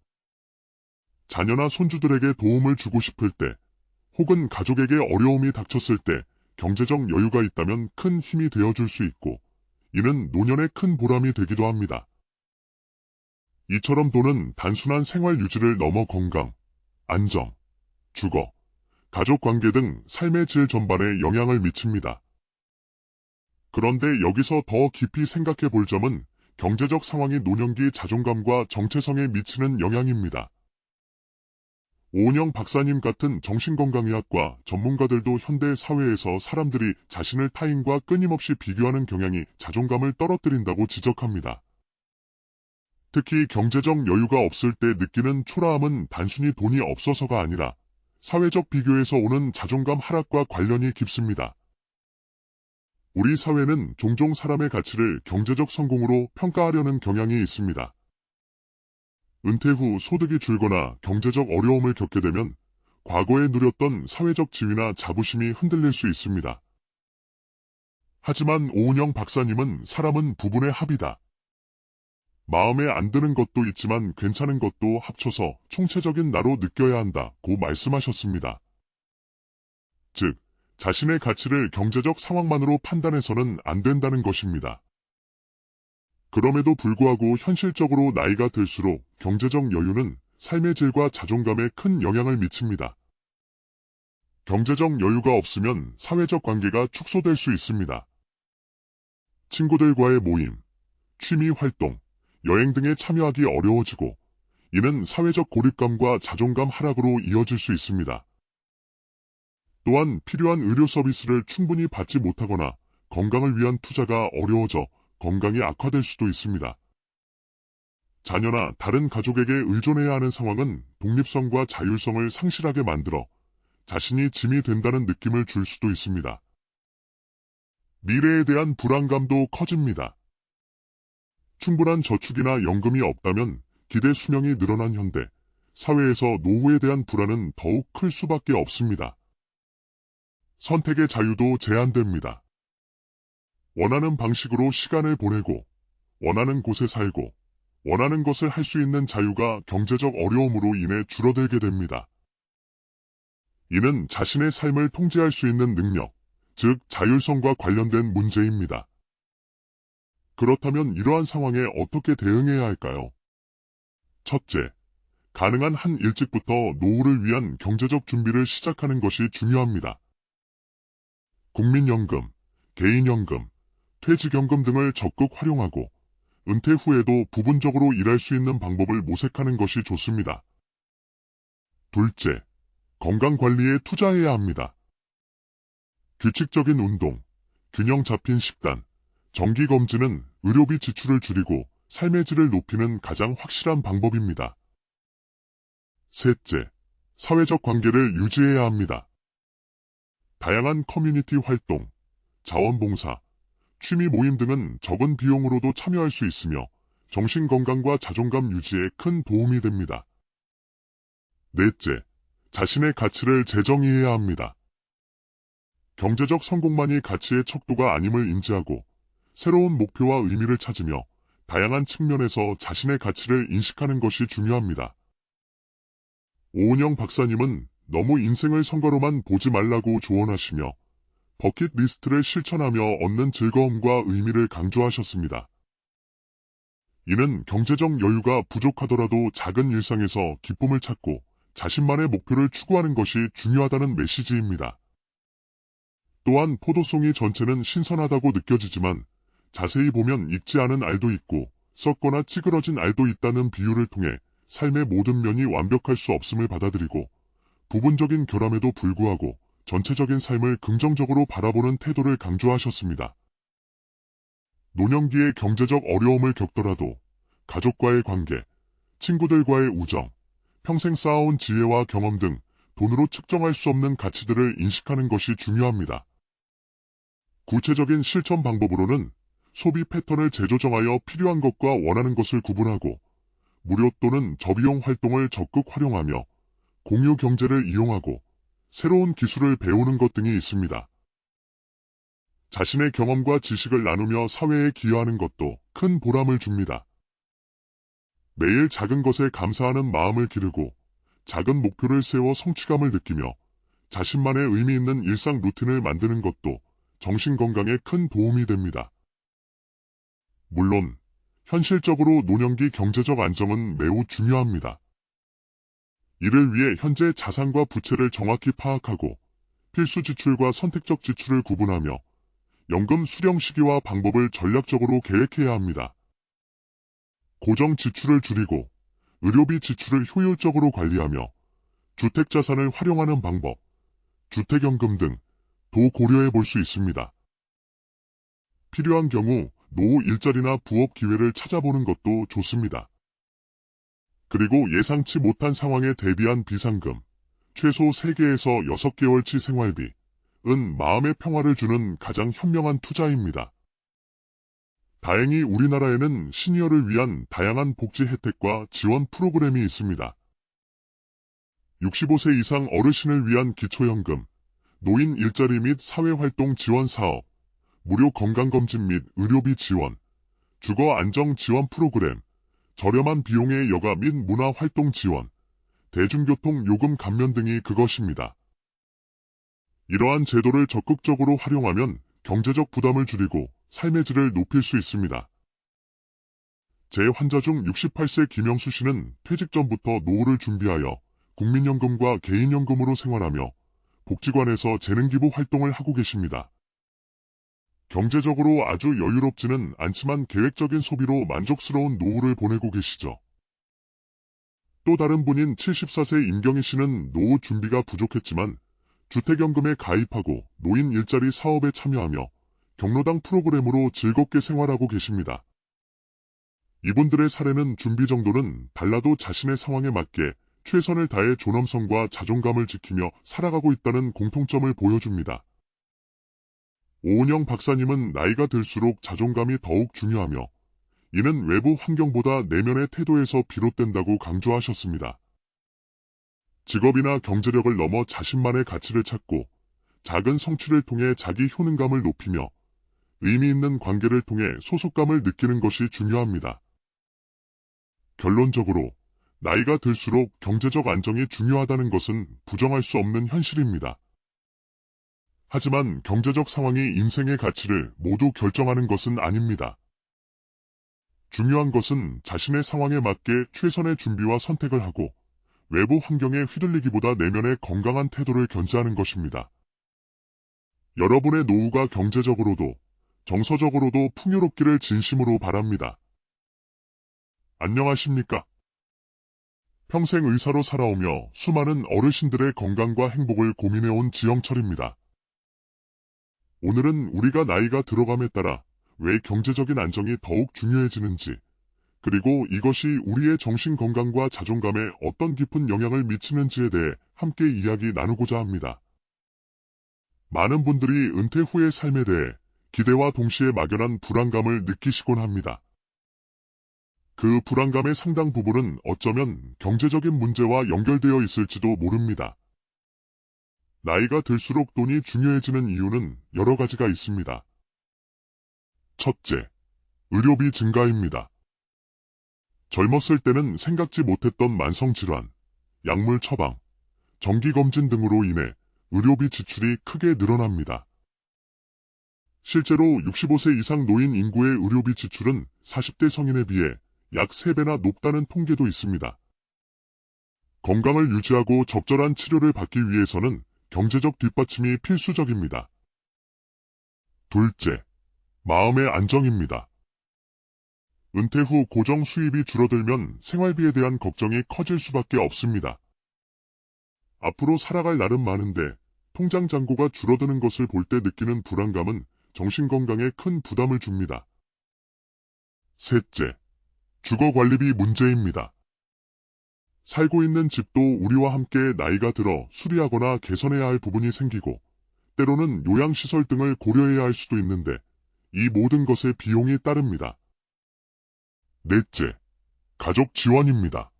자녀나 손주들에게 도움을 주고 싶을 때 혹은 가족에게 어려움이 닥쳤을 때 경제적 여유가 있다면 큰 힘이 되어줄 수 있고 이는 노년의 큰 보람이 되기도 합니다. 이처럼 돈은 단순한 생활 유지를 넘어 건강, 안정, 주거, 가족관계 등 삶의 질 전반에 영향을 미칩니다. 그런데 여기서 더 깊이 생각해 볼 점은 경제적 상황이 노년기 자존감과 정체성에 미치는 영향입니다. 오은영 박사님 같은 정신건강의학과 전문가들도 현대 사회에서 사람들이 자신을 타인과 끊임없이 비교하는 경향이 자존감을 떨어뜨린다고 지적합니다. 특히 경제적 여유가 없을 때 느끼는 초라함은 단순히 돈이 없어서가 아니라 사회적 비교에서 오는 자존감 하락과 관련이 깊습니다. 우리 사회는 종종 사람의 가치를 경제적 성공으로 평가하려는 경향이 있습니다. 은퇴 후 소득이 줄거나 경제적 어려움을 겪게 되면 과거에 누렸던 사회적 지위나 자부심이 흔들릴 수 있습니다. 하지만 오은영 박사님은 사람은 부분의 합이다. 마음에 안 드는 것도 있지만 괜찮은 것도 합쳐서 총체적인 나로 느껴야 한다고 말씀하셨습니다. 즉, 자신의 가치를 경제적 상황만으로 판단해서는 안 된다는 것입니다. 그럼에도 불구하고 현실적으로 나이가 들수록 경제적 여유는 삶의 질과 자존감에 큰 영향을 미칩니다. 경제적 여유가 없으면 사회적 관계가 축소될 수 있습니다. 친구들과의 모임, 취미 활동, 여행 등에 참여하기 어려워지고 이는 사회적 고립감과 자존감 하락으로 이어질 수 있습니다. 또한 필요한 의료 서비스를 충분히 받지 못하거나 건강을 위한 투자가 어려워져 건강이 악화될 수도 있습니다. 자녀나 다른 가족에게 의존해야 하는 상황은 독립성과 자율성을 상실하게 만들어 자신이 짐이 된다는 느낌을 줄 수도 있습니다. 미래에 대한 불안감도 커집니다. 충분한 저축이나 연금이 없다면 기대 수명이 늘어난 현대, 사회에서 노후에 대한 불안은 더욱 클 수밖에 없습니다. 선택의 자유도 제한됩니다. 원하는 방식으로 시간을 보내고, 원하는 곳에 살고, 원하는 것을 할 수 있는 자유가 경제적 어려움으로 인해 줄어들게 됩니다. 이는 자신의 삶을 통제할 수 있는 능력, 즉 자율성과 관련된 문제입니다. 그렇다면 이러한 상황에 어떻게 대응해야 할까요? 첫째, 가능한 한 일찍부터 노후를 위한 경제적 준비를 시작하는 것이 중요합니다. 국민연금, 개인연금, 퇴직연금 등을 적극 활용하고 은퇴 후에도 부분적으로 일할 수 있는 방법을 모색하는 것이 좋습니다. 둘째, 건강관리에 투자해야 합니다. 규칙적인 운동, 균형 잡힌 식단, 정기검진은 의료비 지출을 줄이고 삶의 질을 높이는 가장 확실한 방법입니다. 셋째, 사회적 관계를 유지해야 합니다. 다양한 커뮤니티 활동, 자원봉사, 취미 모임 등은 적은 비용으로도 참여할 수 있으며 정신건강과 자존감 유지에 큰 도움이 됩니다. 넷째, 자신의 가치를 재정의해야 합니다. 경제적 성공만이 가치의 척도가 아님을 인지하고 새로운 목표와 의미를 찾으며 다양한 측면에서 자신의 가치를 인식하는 것이 중요합니다. 오은영 박사님은 너무 인생을 성과로만 보지 말라고 조언하시며 버킷리스트를 실천하며 얻는 즐거움과 의미를 강조하셨습니다. 이는 경제적 여유가 부족하더라도 작은 일상에서 기쁨을 찾고 자신만의 목표를 추구하는 것이 중요하다는 메시지입니다. 또한 포도송이 전체는 신선하다고 느껴지지만 자세히 보면 익지 않은 알도 있고 썩거나 찌그러진 알도 있다는 비유를 통해 삶의 모든 면이 완벽할 수 없음을 받아들이고 부분적인 결함에도 불구하고 전체적인 삶을 긍정적으로 바라보는 태도를 강조하셨습니다. 노년기에 경제적 어려움을 겪더라도 가족과의 관계, 친구들과의 우정, 평생 쌓아온 지혜와 경험 등 돈으로 측정할 수 없는 가치들을 인식하는 것이 중요합니다. 구체적인 실천 방법으로는 소비 패턴을 재조정하여 필요한 것과 원하는 것을 구분하고 무료 또는 저비용 활동을 적극 활용하며 공유 경제를 이용하고 새로운 기술을 배우는 것 등이 있습니다. 자신의 경험과 지식을 나누며 사회에 기여하는 것도 큰 보람을 줍니다. 매일 작은 것에 감사하는 마음을 기르고 작은 목표를 세워 성취감을 느끼며 자신만의 의미 있는 일상 루틴을 만드는 것도 정신 건강에 큰 도움이 됩니다. 물론 현실적으로 노년기 경제적 안정은 매우 중요합니다. 이를 위해 현재 자산과 부채를 정확히 파악하고 필수 지출과 선택적 지출을 구분하며 연금 수령 시기와 방법을 전략적으로 계획해야 합니다. 고정 지출을 줄이고 의료비 지출을 효율적으로 관리하며 주택자산을 활용하는 방법, 주택연금 등도 고려해 볼 수 있습니다. 필요한 경우 노후 일자리나 부업 기회를 찾아보는 것도 좋습니다. 그리고 예상치 못한 상황에 대비한 비상금, 최소 3개에서 6개월치 생활비, 은 마음의 평화를 주는 가장 현명한 투자입니다. 다행히 우리나라에는 시니어를 위한 다양한 복지 혜택과 지원 프로그램이 있습니다. 65세 이상 어르신을 위한 기초연금, 노인 일자리 및 사회활동 지원 사업, 무료 건강검진 및 의료비 지원, 주거 안정 지원 프로그램, 저렴한 비용의 여가 및 문화활동 지원, 대중교통 요금 감면 등이 그것입니다. 이러한 제도를 적극적으로 활용하면 경제적 부담을 줄이고 삶의 질을 높일 수 있습니다. 제 환자 중 68세 김영수 씨는 퇴직 전부터 노후를 준비하여 국민연금과 개인연금으로 생활하며 복지관에서 재능기부 활동을 하고 계십니다. 경제적으로 아주 여유롭지는 않지만 계획적인 소비로 만족스러운 노후를 보내고 계시죠. 또 다른 분인 74세 임경희 씨는 노후 준비가 부족했지만 주택연금에 가입하고 노인 일자리 사업에 참여하며 경로당 프로그램으로 즐겁게 생활하고 계십니다. 이분들의 사례는 준비 정도는 달라도 자신의 상황에 맞게 최선을 다해 존엄성과 자존감을 지키며 살아가고 있다는 공통점을 보여줍니다. 오은영 박사님은 나이가 들수록 자존감이 더욱 중요하며 이는 외부 환경보다 내면의 태도에서 비롯된다고 강조하셨습니다. 직업이나 경제력을 넘어 자신만의 가치를 찾고 작은 성취를 통해 자기 효능감을 높이며 의미 있는 관계를 통해 소속감을 느끼는 것이 중요합니다. 결론적으로 나이가 들수록 경제적 안정이 중요하다는 것은 부정할 수 없는 현실입니다. 하지만 경제적 상황이 인생의 가치를 모두 결정하는 것은 아닙니다. 중요한 것은 자신의 상황에 맞게 최선의 준비와 선택을 하고 외부 환경에 휘둘리기보다 내면의 건강한 태도를 견지하는 것입니다. 여러분의 노후가 경제적으로도 정서적으로도 풍요롭기를 진심으로 바랍니다. 안녕하십니까? 평생 의사로 살아오며 수많은 어르신들의 건강과 행복을 고민해온 지영철입니다. 오늘은 우리가 나이가 들어감에 따라 왜 경제적인 안정이 더욱 중요해지는지, 그리고 이것이 우리의 정신 건강과 자존감에 어떤 깊은 영향을 미치는지에 대해 함께 이야기 나누고자 합니다. 많은 분들이 은퇴 후의 삶에 대해 기대와 동시에 막연한 불안감을 느끼시곤 합니다. 그 불안감의 상당 부분은 어쩌면 경제적인 문제와 연결되어 있을지도 모릅니다. 나이가 들수록 돈이 중요해지는 이유는 여러 가지가 있습니다. 첫째, 의료비 증가입니다. 젊었을 때는 생각지 못했던 만성질환, 약물 처방, 정기검진 등으로 인해 의료비 지출이 크게 늘어납니다. 실제로 65세 이상 노인 인구의 의료비 지출은 40대 성인에 비해 약 3배나 높다는 통계도 있습니다. 건강을 유지하고 적절한 치료를 받기 위해서는 경제적 뒷받침이 필수적입니다. 둘째, 마음의 안정입니다. 은퇴 후 고정 수입이 줄어들면 생활비에 대한 걱정이 커질 수밖에 없습니다. 앞으로 살아갈 날은 많은데 통장 잔고가 줄어드는 것을 볼 때 느끼는 불안감은 정신건강에 큰 부담을 줍니다. 셋째, 주거관리비 문제입니다. 살고 있는 집도 우리와 함께 나이가 들어 수리하거나 개선해야 할 부분이 생기고 때로는 요양시설 등을 고려해야 할 수도 있는데 이 모든 것에 비용이 따릅니다. 넷째, 가족 지원입니다.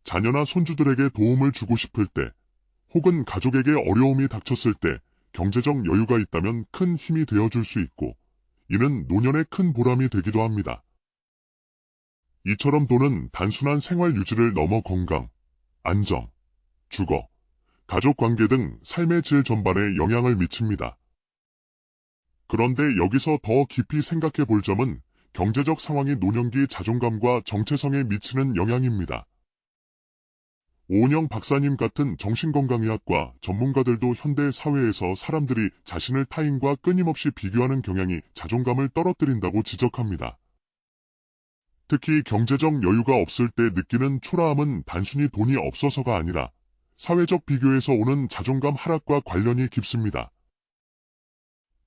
자녀나 손주들에게 도움을 주고 싶을 때 혹은 가족에게 어려움이 닥쳤을 때 경제적 여유가 있다면 큰 힘이 되어줄 수 있고 이는 노년의 큰 보람이 되기도 합니다. 이처럼 돈은 단순한 생활 유지를 넘어 건강, 안정, 주거, 가족관계 등 삶의 질 전반에 영향을 미칩니다. 그런데 여기서 더 깊이 생각해 볼 점은 경제적 상황이 노년기 자존감과 정체성에 미치는 영향입니다. 오은영 박사님 같은 정신건강의학과 전문가들도 현대 사회에서 사람들이 자신을 타인과 끊임없이 비교하는 경향이 자존감을 떨어뜨린다고 지적합니다. 특히 경제적 여유가 없을 때 느끼는 초라함은 단순히 돈이 없어서가 아니라 사회적 비교에서 오는 자존감 하락과 관련이 깊습니다.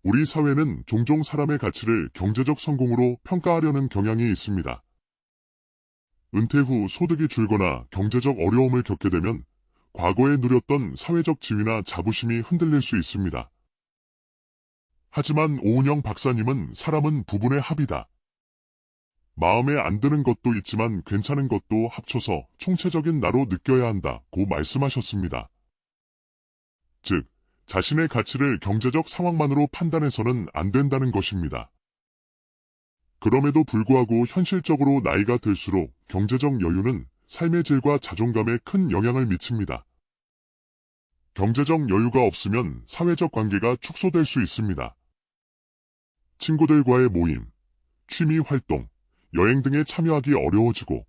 우리 사회는 종종 사람의 가치를 경제적 성공으로 평가하려는 경향이 있습니다. 은퇴 후 소득이 줄거나 경제적 어려움을 겪게 되면 과거에 누렸던 사회적 지위나 자부심이 흔들릴 수 있습니다. 하지만 오은영 박사님은 사람은 부분의 합이다. 마음에 안 드는 것도 있지만 괜찮은 것도 합쳐서 총체적인 나로 느껴야 한다고 말씀하셨습니다. 즉, 자신의 가치를 경제적 상황만으로 판단해서는 안 된다는 것입니다. 그럼에도 불구하고 현실적으로 나이가 들수록 경제적 여유는 삶의 질과 자존감에 큰 영향을 미칩니다. 경제적 여유가 없으면 사회적 관계가 축소될 수 있습니다. 친구들과의 모임, 취미 활동, 여행 등에 참여하기 어려워지고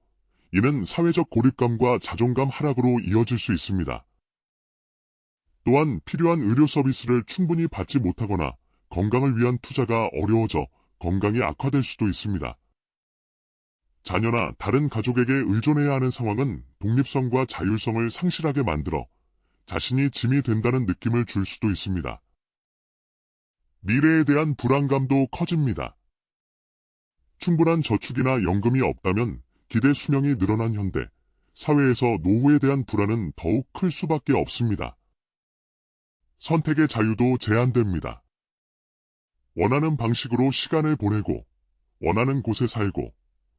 이는 사회적 고립감과 자존감 하락으로 이어질 수 있습니다. 또한 필요한 의료 서비스를 충분히 받지 못하거나 건강을 위한 투자가 어려워져 건강이 악화될 수도 있습니다. 자녀나 다른 가족에게 의존해야 하는 상황은 독립성과 자율성을 상실하게 만들어 자신이 짐이 된다는 느낌을 줄 수도 있습니다. 미래에 대한 불안감도 커집니다. 충분한 저축이나 연금이 없다면 기대 수명이 늘어난 현대, 사회에서 노후에 대한 불안은 더욱 클 수밖에 없습니다. 선택의 자유도 제한됩니다. 원하는 방식으로 시간을 보내고, 원하는 곳에 살고,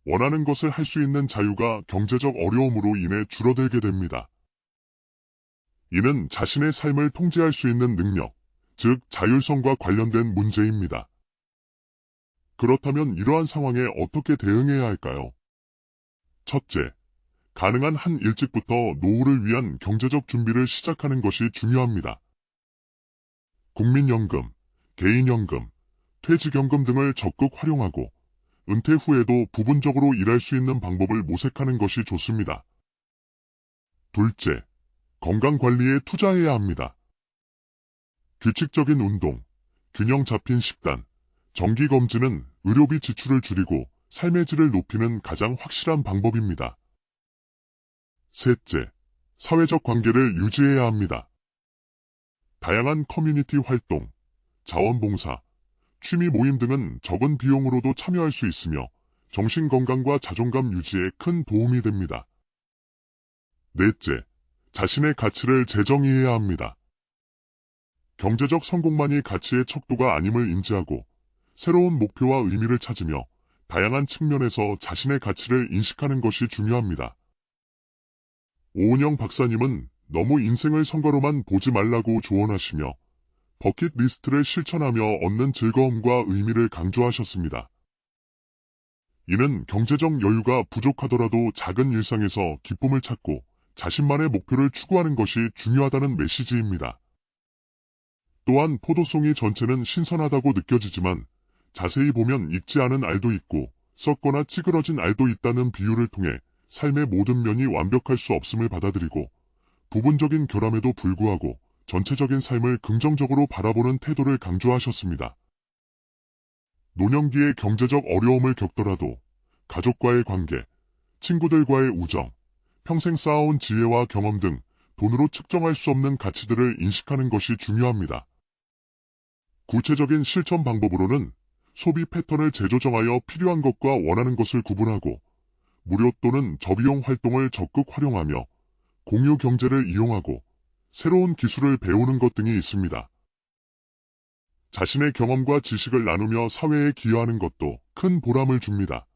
원하는 것을 할 수 있는 자유가 경제적 어려움으로 인해 줄어들게 됩니다. 이는 자신의 삶을 통제할 수 있는 능력, 즉 자율성과 관련된 문제입니다. 그렇다면 이러한 상황에 어떻게 대응해야 할까요? 첫째, 가능한 한 일찍부터 노후를 위한 경제적 준비를 시작하는 것이 중요합니다. 국민연금, 개인연금, 퇴직연금 등을 적극 활용하고 은퇴 후에도 부분적으로 일할 수 있는 방법을 모색하는 것이 좋습니다. 둘째, 건강관리에 투자해야 합니다. 규칙적인 운동, 균형 잡힌 식단, 정기검진은 의료비 지출을 줄이고 삶의 질을 높이는 가장 확실한 방법입니다. 셋째, 사회적 관계를 유지해야 합니다. 다양한 커뮤니티 활동, 자원봉사, 취미 모임 등은 적은 비용으로도 참여할 수 있으며 정신건강과 자존감 유지에 큰 도움이 됩니다. 넷째, 자신의 가치를 재정의해야 합니다. 경제적 성공만이 가치의 척도가 아님을 인지하고 새로운 목표와 의미를 찾으며 다양한 측면에서 자신의 가치를 인식하는 것이 중요합니다. 오은영 박사님은 너무 인생을 성과로만 보지 말라고 조언하시며 버킷리스트를 실천하며 얻는 즐거움과 의미를 강조하셨습니다. 이는 경제적 여유가 부족하더라도 작은 일상에서 기쁨을 찾고 자신만의 목표를 추구하는 것이 중요하다는 메시지입니다. 또한 포도송이 전체는 신선하다고 느껴지지만 자세히 보면 익지 않은 알도 있고 썩거나 찌그러진 알도 있다는 비유를 통해 삶의 모든 면이 완벽할 수 없음을 받아들이고 부분적인 결함에도 불구하고 전체적인 삶을 긍정적으로 바라보는 태도를 강조하셨습니다. 노년기에 경제적 어려움을 겪더라도 가족과의 관계, 친구들과의 우정, 평생 쌓아온 지혜와 경험 등 돈으로 측정할 수 없는 가치들을 인식하는 것이 중요합니다. 구체적인 실천 방법으로는 소비 패턴을 재조정하여 필요한 것과 원하는 것을 구분하고 무료 또는 저비용 활동을 적극 활용하며 공유 경제를 이용하고 새로운 기술을 배우는 것 등이 있습니다. 자신의 경험과 지식을 나누며 사회에 기여하는 것도 큰 보람을 줍니다.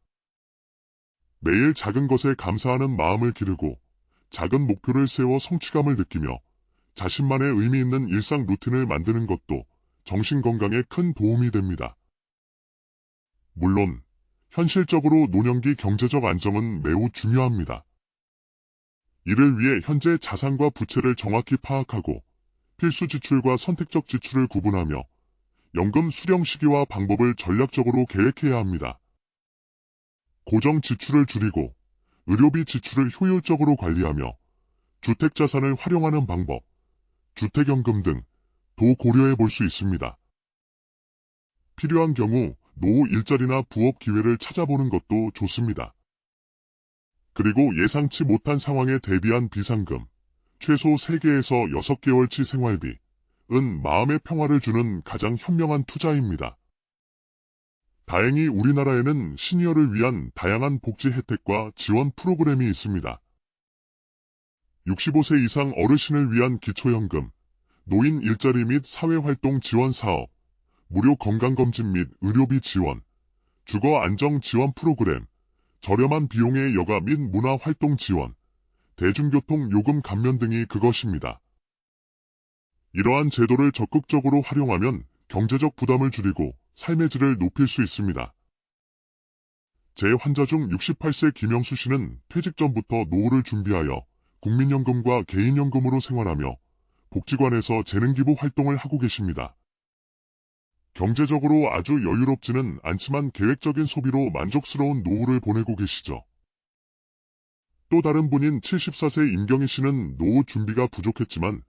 매일 작은 것에 감사하는 마음을 기르고 작은 목표를 세워 성취감을 느끼며 자신만의 의미 있는 일상 루틴을 만드는 것도 정신 건강에 큰 도움이 됩니다. 물론 현실적으로 노년기 경제적 안정은 매우 중요합니다. 이를 위해 현재 자산과 부채를 정확히 파악하고 필수 지출과 선택적 지출을 구분하며 연금 수령 시기와 방법을 전략적으로 계획해야 합니다. 고정 지출을 줄이고 의료비 지출을 효율적으로 관리하며 주택자산을 활용하는 방법, 주택연금 등도 고려해 볼 수 있습니다. 필요한 경우 노후 일자리나 부업 기회를 찾아보는 것도 좋습니다. 그리고 예상치 못한 상황에 대비한 비상금, 최소 3개에서 6개월치 생활비, 은 마음의 평화를 주는 가장 현명한 투자입니다. 다행히 우리나라에는 시니어를 위한 다양한 복지 혜택과 지원 프로그램이 있습니다. 65세 이상 어르신을 위한 기초연금, 노인 일자리 및 사회활동 지원 사업, 무료 건강검진 및 의료비 지원, 주거 안정 지원 프로그램, 저렴한 비용의 여가 및 문화활동 지원, 대중교통 요금 감면 등이 그것입니다. 이러한 제도를 적극적으로 활용하면 경제적 부담을 줄이고 삶의 질을 높일 수 있습니다. 제 환자 중 68세 김영수 씨는 퇴직 전부터 노후를 준비하여 국민연금과 개인연금으로 생활하며 복지관에서 재능기부 활동을 하고 계십니다. 경제적으로 아주 여유롭지는 않지만 계획적인 소비로 만족스러운 노후를 보내고 계시죠. 또 다른 분인 74세 임경희 씨는 노후 준비가 부족했지만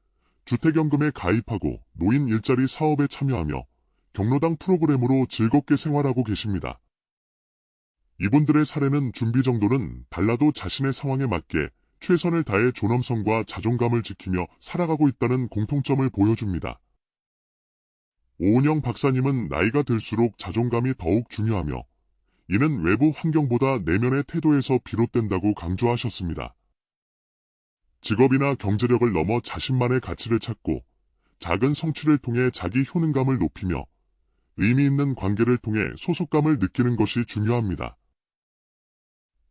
주택연금에 가입하고 노인 일자리 사업에 참여하며 경로당 프로그램으로 즐겁게 생활하고 계십니다. 이분들의 사례는 준비 정도는 달라도 자신의 상황에 맞게 최선을 다해 존엄성과 자존감을 지키며 살아가고 있다는 공통점을 보여줍니다. 오은영 박사님은 나이가 들수록 자존감이 더욱 중요하며 이는 외부 환경보다 내면의 태도에서 비롯된다고 강조하셨습니다. 직업이나 경제력을 넘어 자신만의 가치를 찾고 작은 성취를 통해 자기 효능감을 높이며 의미 있는 관계를 통해 소속감을 느끼는 것이 중요합니다.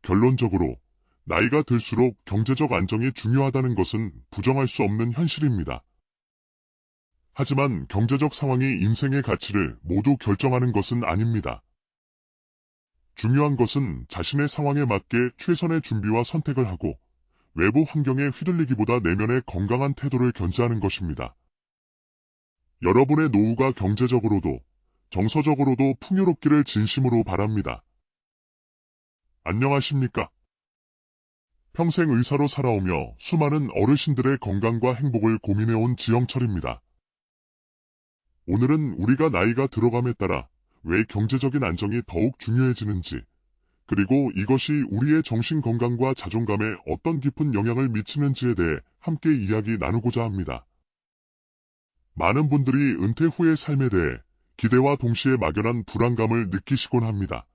결론적으로 나이가 들수록 경제적 안정이 중요하다는 것은 부정할 수 없는 현실입니다. 하지만 경제적 상황이 인생의 가치를 모두 결정하는 것은 아닙니다. 중요한 것은 자신의 상황에 맞게 최선의 준비와 선택을 하고 외부 환경에 휘둘리기보다 내면의 건강한 태도를 견지하는 것입니다. 여러분의 노후가 경제적으로도 정서적으로도 풍요롭기를 진심으로 바랍니다. 안녕하십니까? 평생 의사로 살아오며 수많은 어르신들의 건강과 행복을 고민해온 지영철입니다. 오늘은 우리가 나이가 들어감에 따라 왜 경제적인 안정이 더욱 중요해지는지, 그리고 이것이 우리의 정신 건강과 자존감에 어떤 깊은 영향을 미치는지에 대해 함께 이야기 나누고자 합니다. 많은 분들이 은퇴 후의 삶에 대해 기대와 동시에 막연한 불안감을 느끼시곤 합니다.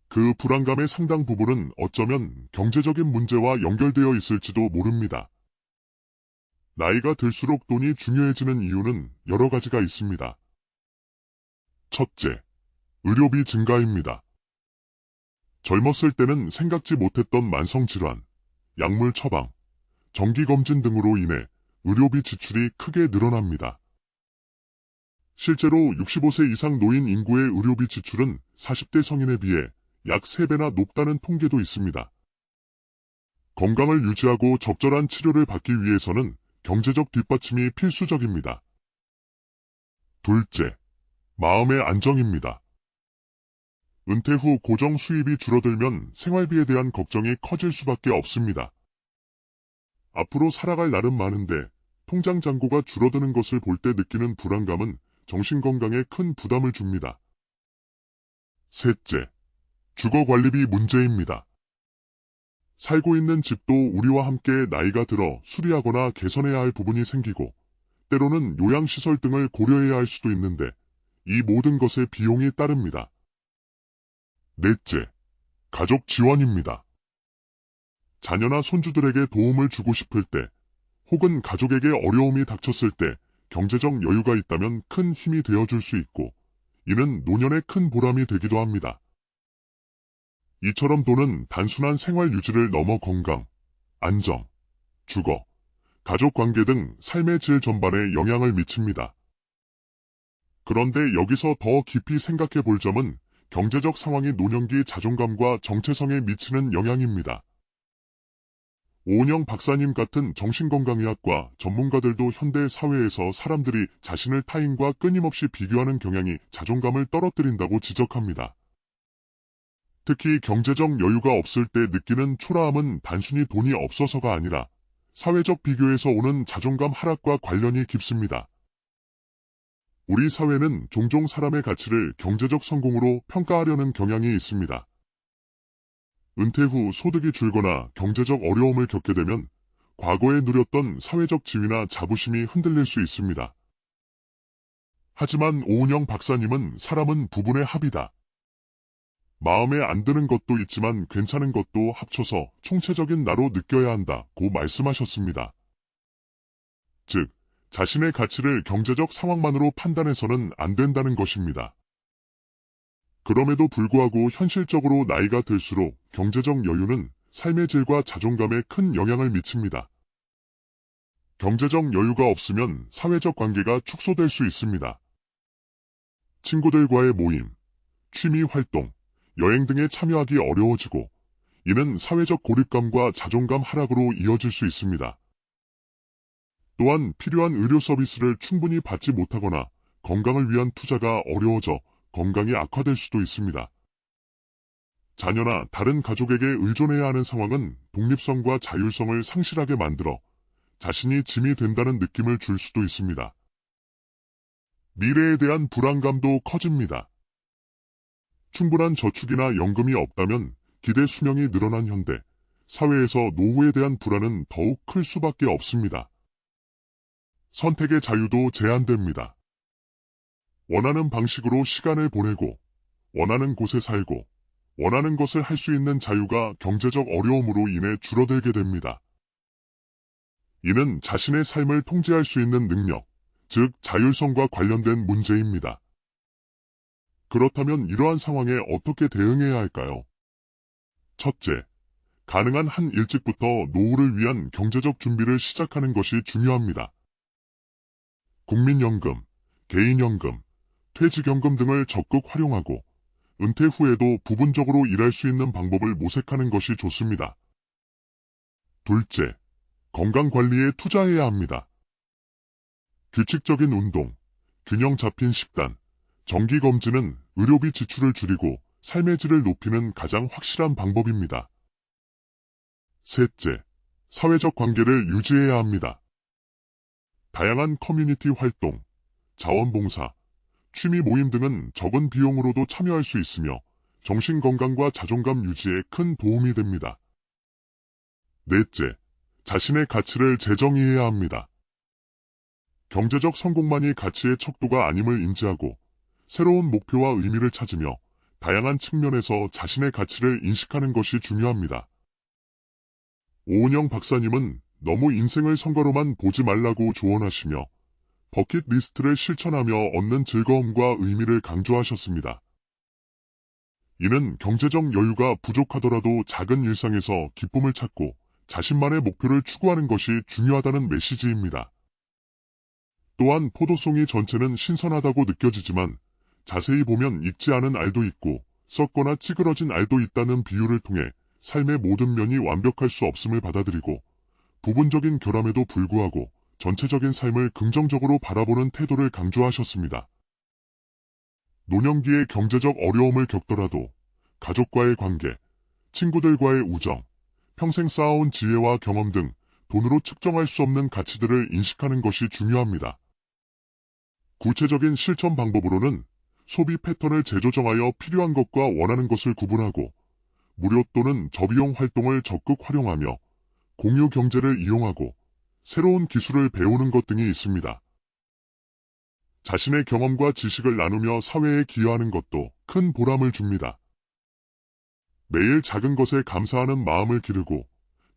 그 불안감의 상당 부분은 어쩌면 경제적인 문제와 연결되어 있을지도 모릅니다. 나이가 들수록 돈이 중요해지는 이유는 여러 가지가 있습니다. 첫째, 의료비 증가입니다. 젊었을 때는 생각지 못했던 만성질환, 약물 처방, 정기검진 등으로 인해 의료비 지출이 크게 늘어납니다. 실제로 65세 이상 노인 인구의 의료비 지출은 40대 성인에 비해 약 3배나 높다는 통계도 있습니다. 건강을 유지하고 적절한 치료를 받기 위해서는 경제적 뒷받침이 필수적입니다. 둘째, 마음의 안정입니다. 은퇴 후 고정 수입이 줄어들면 생활비에 대한 걱정이 커질 수밖에 없습니다. 앞으로 살아갈 날은 많은데 통장 잔고가 줄어드는 것을 볼 때 느끼는 불안감은 정신건강에 큰 부담을 줍니다. 셋째, 주거관리비 문제입니다. 살고 있는 집도 우리와 함께 나이가 들어 수리하거나 개선해야 할 부분이 생기고 때로는 요양시설 등을 고려해야 할 수도 있는데 이 모든 것에 비용이 따릅니다. 넷째, 가족 지원입니다. 자녀나 손주들에게 도움을 주고 싶을 때 혹은 가족에게 어려움이 닥쳤을 때 경제적 여유가 있다면 큰 힘이 되어줄 수 있고 이는 노년의 큰 보람이 되기도 합니다. 이처럼 돈은 단순한 생활 유지를 넘어 건강, 안정, 주거, 가족관계 등 삶의 질 전반에 영향을 미칩니다. 그런데 여기서 더 깊이 생각해 볼 점은 경제적 상황이 노년기 자존감과 정체성에 미치는 영향입니다. 오은영 박사님 같은 정신건강의학과 전문가들도 현대 사회에서 사람들이 자신을 타인과 끊임없이 비교하는 경향이 자존감을 떨어뜨린다고 지적합니다. 특히 경제적 여유가 없을 때 느끼는 초라함은 단순히 돈이 없어서가 아니라 사회적 비교에서 오는 자존감 하락과 관련이 깊습니다. 우리 사회는 종종 사람의 가치를 경제적 성공으로 평가하려는 경향이 있습니다. 은퇴 후 소득이 줄거나 경제적 어려움을 겪게 되면 과거에 누렸던 사회적 지위나 자부심이 흔들릴 수 있습니다. 하지만 오은영 박사님은 사람은 부분의 합이다. 마음에 안 드는 것도 있지만 괜찮은 것도 합쳐서 총체적인 나로 느껴야 한다고 말씀하셨습니다. 즉, 자신의 가치를 경제적 상황만으로 판단해서는 안 된다는 것입니다. 그럼에도 불구하고 현실적으로 나이가 들수록 경제적 여유는 삶의 질과 자존감에 큰 영향을 미칩니다. 경제적 여유가 없으면 사회적 관계가 축소될 수 있습니다. 친구들과의 모임, 취미 활동, 여행 등에 참여하기 어려워지고 이는 사회적 고립감과 자존감 하락으로 이어질 수 있습니다. 또한 필요한 의료 서비스를 충분히 받지 못하거나 건강을 위한 투자가 어려워져 건강이 악화될 수도 있습니다. 자녀나 다른 가족에게 의존해야 하는 상황은 독립성과 자율성을 상실하게 만들어 자신이 짐이 된다는 느낌을 줄 수도 있습니다. 미래에 대한 불안감도 커집니다. 충분한 저축이나 연금이 없다면 기대 수명이 늘어난 현대, 사회에서 노후에 대한 불안은 더욱 클 수밖에 없습니다. 선택의 자유도 제한됩니다. 원하는 방식으로 시간을 보내고, 원하는 곳에 살고, 원하는 것을 할 수 있는 자유가 경제적 어려움으로 인해 줄어들게 됩니다. 이는 자신의 삶을 통제할 수 있는 능력, 즉 자율성과 관련된 문제입니다. 그렇다면 이러한 상황에 어떻게 대응해야 할까요? 첫째, 가능한 한 일찍부터 노후를 위한 경제적 준비를 시작하는 것이 중요합니다. 국민연금, 개인연금, 퇴직연금 등을 적극 활용하고 은퇴 후에도 부분적으로 일할 수 있는 방법을 모색하는 것이 좋습니다. 둘째, 건강관리에 투자해야 합니다. 규칙적인 운동, 균형 잡힌 식단, 정기검진은 의료비 지출을 줄이고 삶의 질을 높이는 가장 확실한 방법입니다. 셋째, 사회적 관계를 유지해야 합니다. 다양한 커뮤니티 활동, 자원봉사, 취미 모임 등은 적은 비용으로도 참여할 수 있으며 정신건강과 자존감 유지에 큰 도움이 됩니다. 넷째, 자신의 가치를 재정의해야 합니다. 경제적 성공만이 가치의 척도가 아님을 인지하고 새로운 목표와 의미를 찾으며 다양한 측면에서 자신의 가치를 인식하는 것이 중요합니다. 오은영 박사님은 너무 인생을 선거로만 보지 말라고 조언하시며 버킷리스트를 실천하며 얻는 즐거움과 의미를 강조하셨습니다. 이는 경제적 여유가 부족하더라도 작은 일상에서 기쁨을 찾고 자신만의 목표를 추구하는 것이 중요하다는 메시지입니다. 또한 포도송이 전체는 신선하다고 느껴지지만 자세히 보면 익지 않은 알도 있고 썩거나 찌그러진 알도 있다는 비유를 통해 삶의 모든 면이 완벽할 수 없음을 받아들이고 부분적인 결함에도 불구하고 전체적인 삶을 긍정적으로 바라보는 태도를 강조하셨습니다. 노년기에 경제적 어려움을 겪더라도 가족과의 관계, 친구들과의 우정, 평생 쌓아온 지혜와 경험 등 돈으로 측정할 수 없는 가치들을 인식하는 것이 중요합니다. 구체적인 실천 방법으로는 소비 패턴을 재조정하여 필요한 것과 원하는 것을 구분하고 무료 또는 저비용 활동을 적극 활용하며 공유 경제를 이용하고 새로운 기술을 배우는 것 등이 있습니다. 자신의 경험과 지식을 나누며 사회에 기여하는 것도 큰 보람을 줍니다. 매일 작은 것에 감사하는 마음을 기르고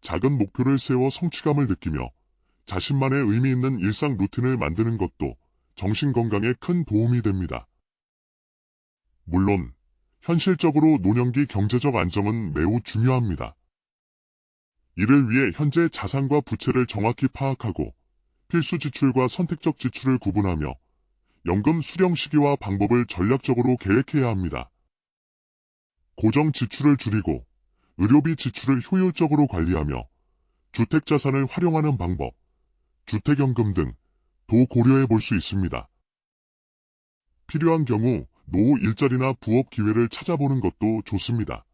작은 목표를 세워 성취감을 느끼며 자신만의 의미 있는 일상 루틴을 만드는 것도 정신 건강에 큰 도움이 됩니다. 물론 현실적으로 노년기 경제적 안정은 매우 중요합니다. 이를 위해 현재 자산과 부채를 정확히 파악하고 필수 지출과 선택적 지출을 구분하며 연금 수령 시기와 방법을 전략적으로 계획해야 합니다. 고정 지출을 줄이고 의료비 지출을 효율적으로 관리하며 주택자산을 활용하는 방법, 주택연금 등도 고려해 볼 수 있습니다. 필요한 경우 노후 일자리나 부업 기회를 찾아보는 것도 좋습니다.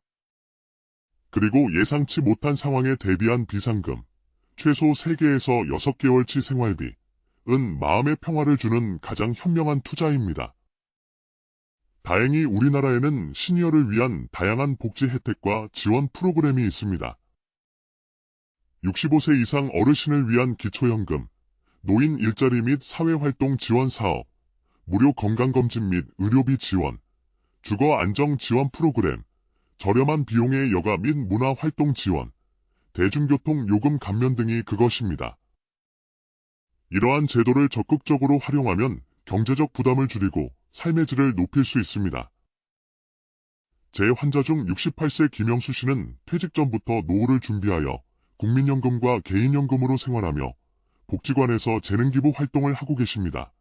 그리고 예상치 못한 상황에 대비한 비상금, 최소 3개에서 6개월치 생활비, 은 마음의 평화를 주는 가장 현명한 투자입니다. 다행히 우리나라에는 시니어를 위한 다양한 복지 혜택과 지원 프로그램이 있습니다. 65세 이상 어르신을 위한 기초연금, 노인 일자리 및 사회활동 지원 사업, 무료 건강검진 및 의료비 지원, 주거 안정 지원 프로그램, 저렴한 비용의 여가 및 문화활동 지원, 대중교통 요금 감면 등이 그것입니다. 이러한 제도를 적극적으로 활용하면 경제적 부담을 줄이고 삶의 질을 높일 수 있습니다. 제 환자 중 68세 김영수 씨는 퇴직 전부터 노후를 준비하여 국민연금과 개인연금으로 생활하며 복지관에서 재능기부 활동을 하고 계십니다.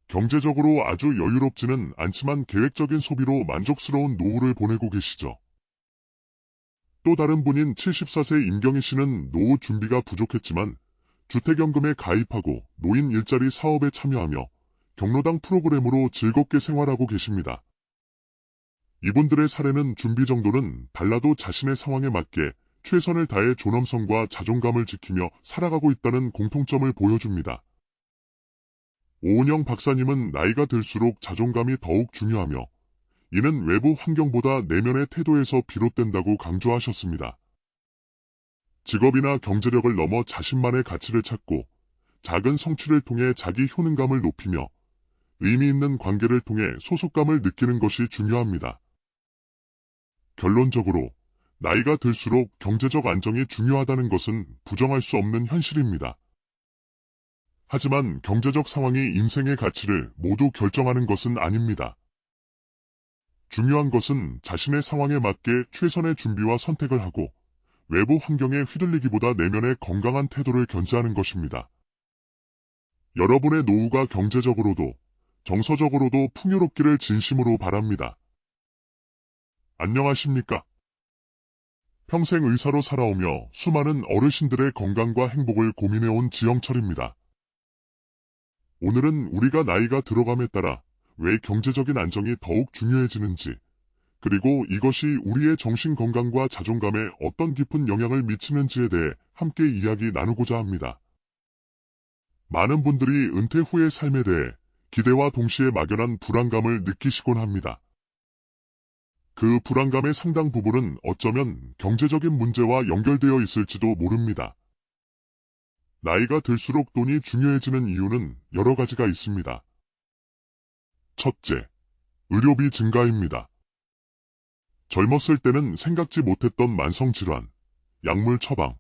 경제적으로 아주 여유롭지는 않지만 계획적인 소비로 만족스러운 노후를 보내고 계시죠. 또 다른 분인 74세 임경희 씨는 노후 준비가 부족했지만 주택연금에 가입하고 노인 일자리 사업에 참여하며 경로당 프로그램으로 즐겁게 생활하고 계십니다. 이분들의 사례는 준비 정도는 달라도 자신의 상황에 맞게 최선을 다해 존엄성과 자존감을 지키며 살아가고 있다는 공통점을 보여줍니다. 오은영 박사님은 나이가 들수록 자존감이 더욱 중요하며 이는 외부 환경보다 내면의 태도에서 비롯된다고 강조하셨습니다. 직업이나 경제력을 넘어 자신만의 가치를 찾고 작은 성취를 통해 자기 효능감을 높이며 의미 있는 관계를 통해 소속감을 느끼는 것이 중요합니다. 결론적으로 나이가 들수록 경제적 안정이 중요하다는 것은 부정할 수 없는 현실입니다. 하지만 경제적 상황이 인생의 가치를 모두 결정하는 것은 아닙니다. 중요한 것은 자신의 상황에 맞게 최선의 준비와 선택을 하고 외부 환경에 휘둘리기보다 내면의 건강한 태도를 견지하는 것입니다. 여러분의 노후가 경제적으로도 정서적으로도 풍요롭기를 진심으로 바랍니다. 안녕하십니까? 평생 의사로 살아오며 수많은 어르신들의 건강과 행복을 고민해온 지영철입니다. 오늘은 우리가 나이가 들어감에 따라 왜 경제적인 안정이 더욱 중요해지는지, 그리고 이것이 우리의 정신 건강과 자존감에 어떤 깊은 영향을 미치는지에 대해 함께 이야기 나누고자 합니다. 많은 분들이 은퇴 후의 삶에 대해 기대와 동시에 막연한 불안감을 느끼시곤 합니다. 그 불안감의 상당 부분은 어쩌면 경제적인 문제와 연결되어 있을지도 모릅니다. 나이가 들수록 돈이 중요해지는 이유는 여러 가지가 있습니다. 첫째, 의료비 증가입니다. 젊었을 때는 생각지 못했던 만성질환, 약물 처방,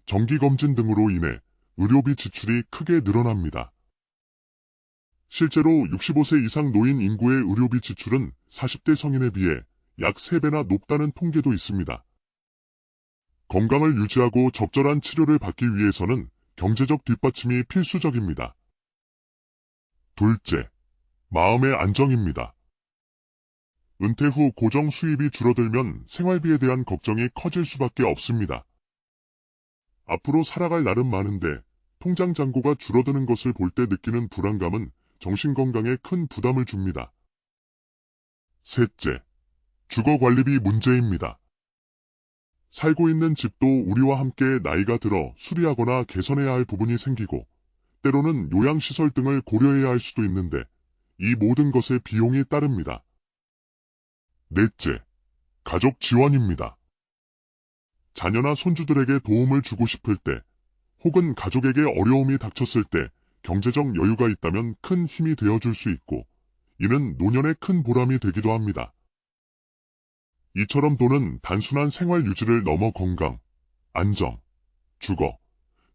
정기검진 등으로 인해 의료비 지출이 크게 늘어납니다. 실제로 65세 이상 노인 인구의 의료비 지출은 40대 성인에 비해 약 3배나 높다는 통계도 있습니다. 건강을 유지하고 적절한 치료를 받기 위해서는 경제적 뒷받침이 필수적입니다. 둘째, 마음의 안정입니다. 은퇴 후 고정 수입이 줄어들면 생활비에 대한 걱정이 커질 수밖에 없습니다. 앞으로 살아갈 날은 많은데 통장 잔고가 줄어드는 것을 볼 때 느끼는 불안감은 정신 건강에 큰 부담을 줍니다. 셋째, 주거 관리비 문제입니다. 살고 있는 집도 우리와 함께 나이가 들어 수리하거나 개선해야 할 부분이 생기고 때로는 요양시설 등을 고려해야 할 수도 있는데 이 모든 것에 비용이 따릅니다. 넷째, 가족 지원입니다. 자녀나 손주들에게 도움을 주고 싶을 때 혹은 가족에게 어려움이 닥쳤을 때 경제적 여유가 있다면 큰 힘이 되어줄 수 있고 이는 노년의 큰 보람이 되기도 합니다. 이처럼 돈은 단순한 생활 유지를 넘어 건강, 안정, 주거,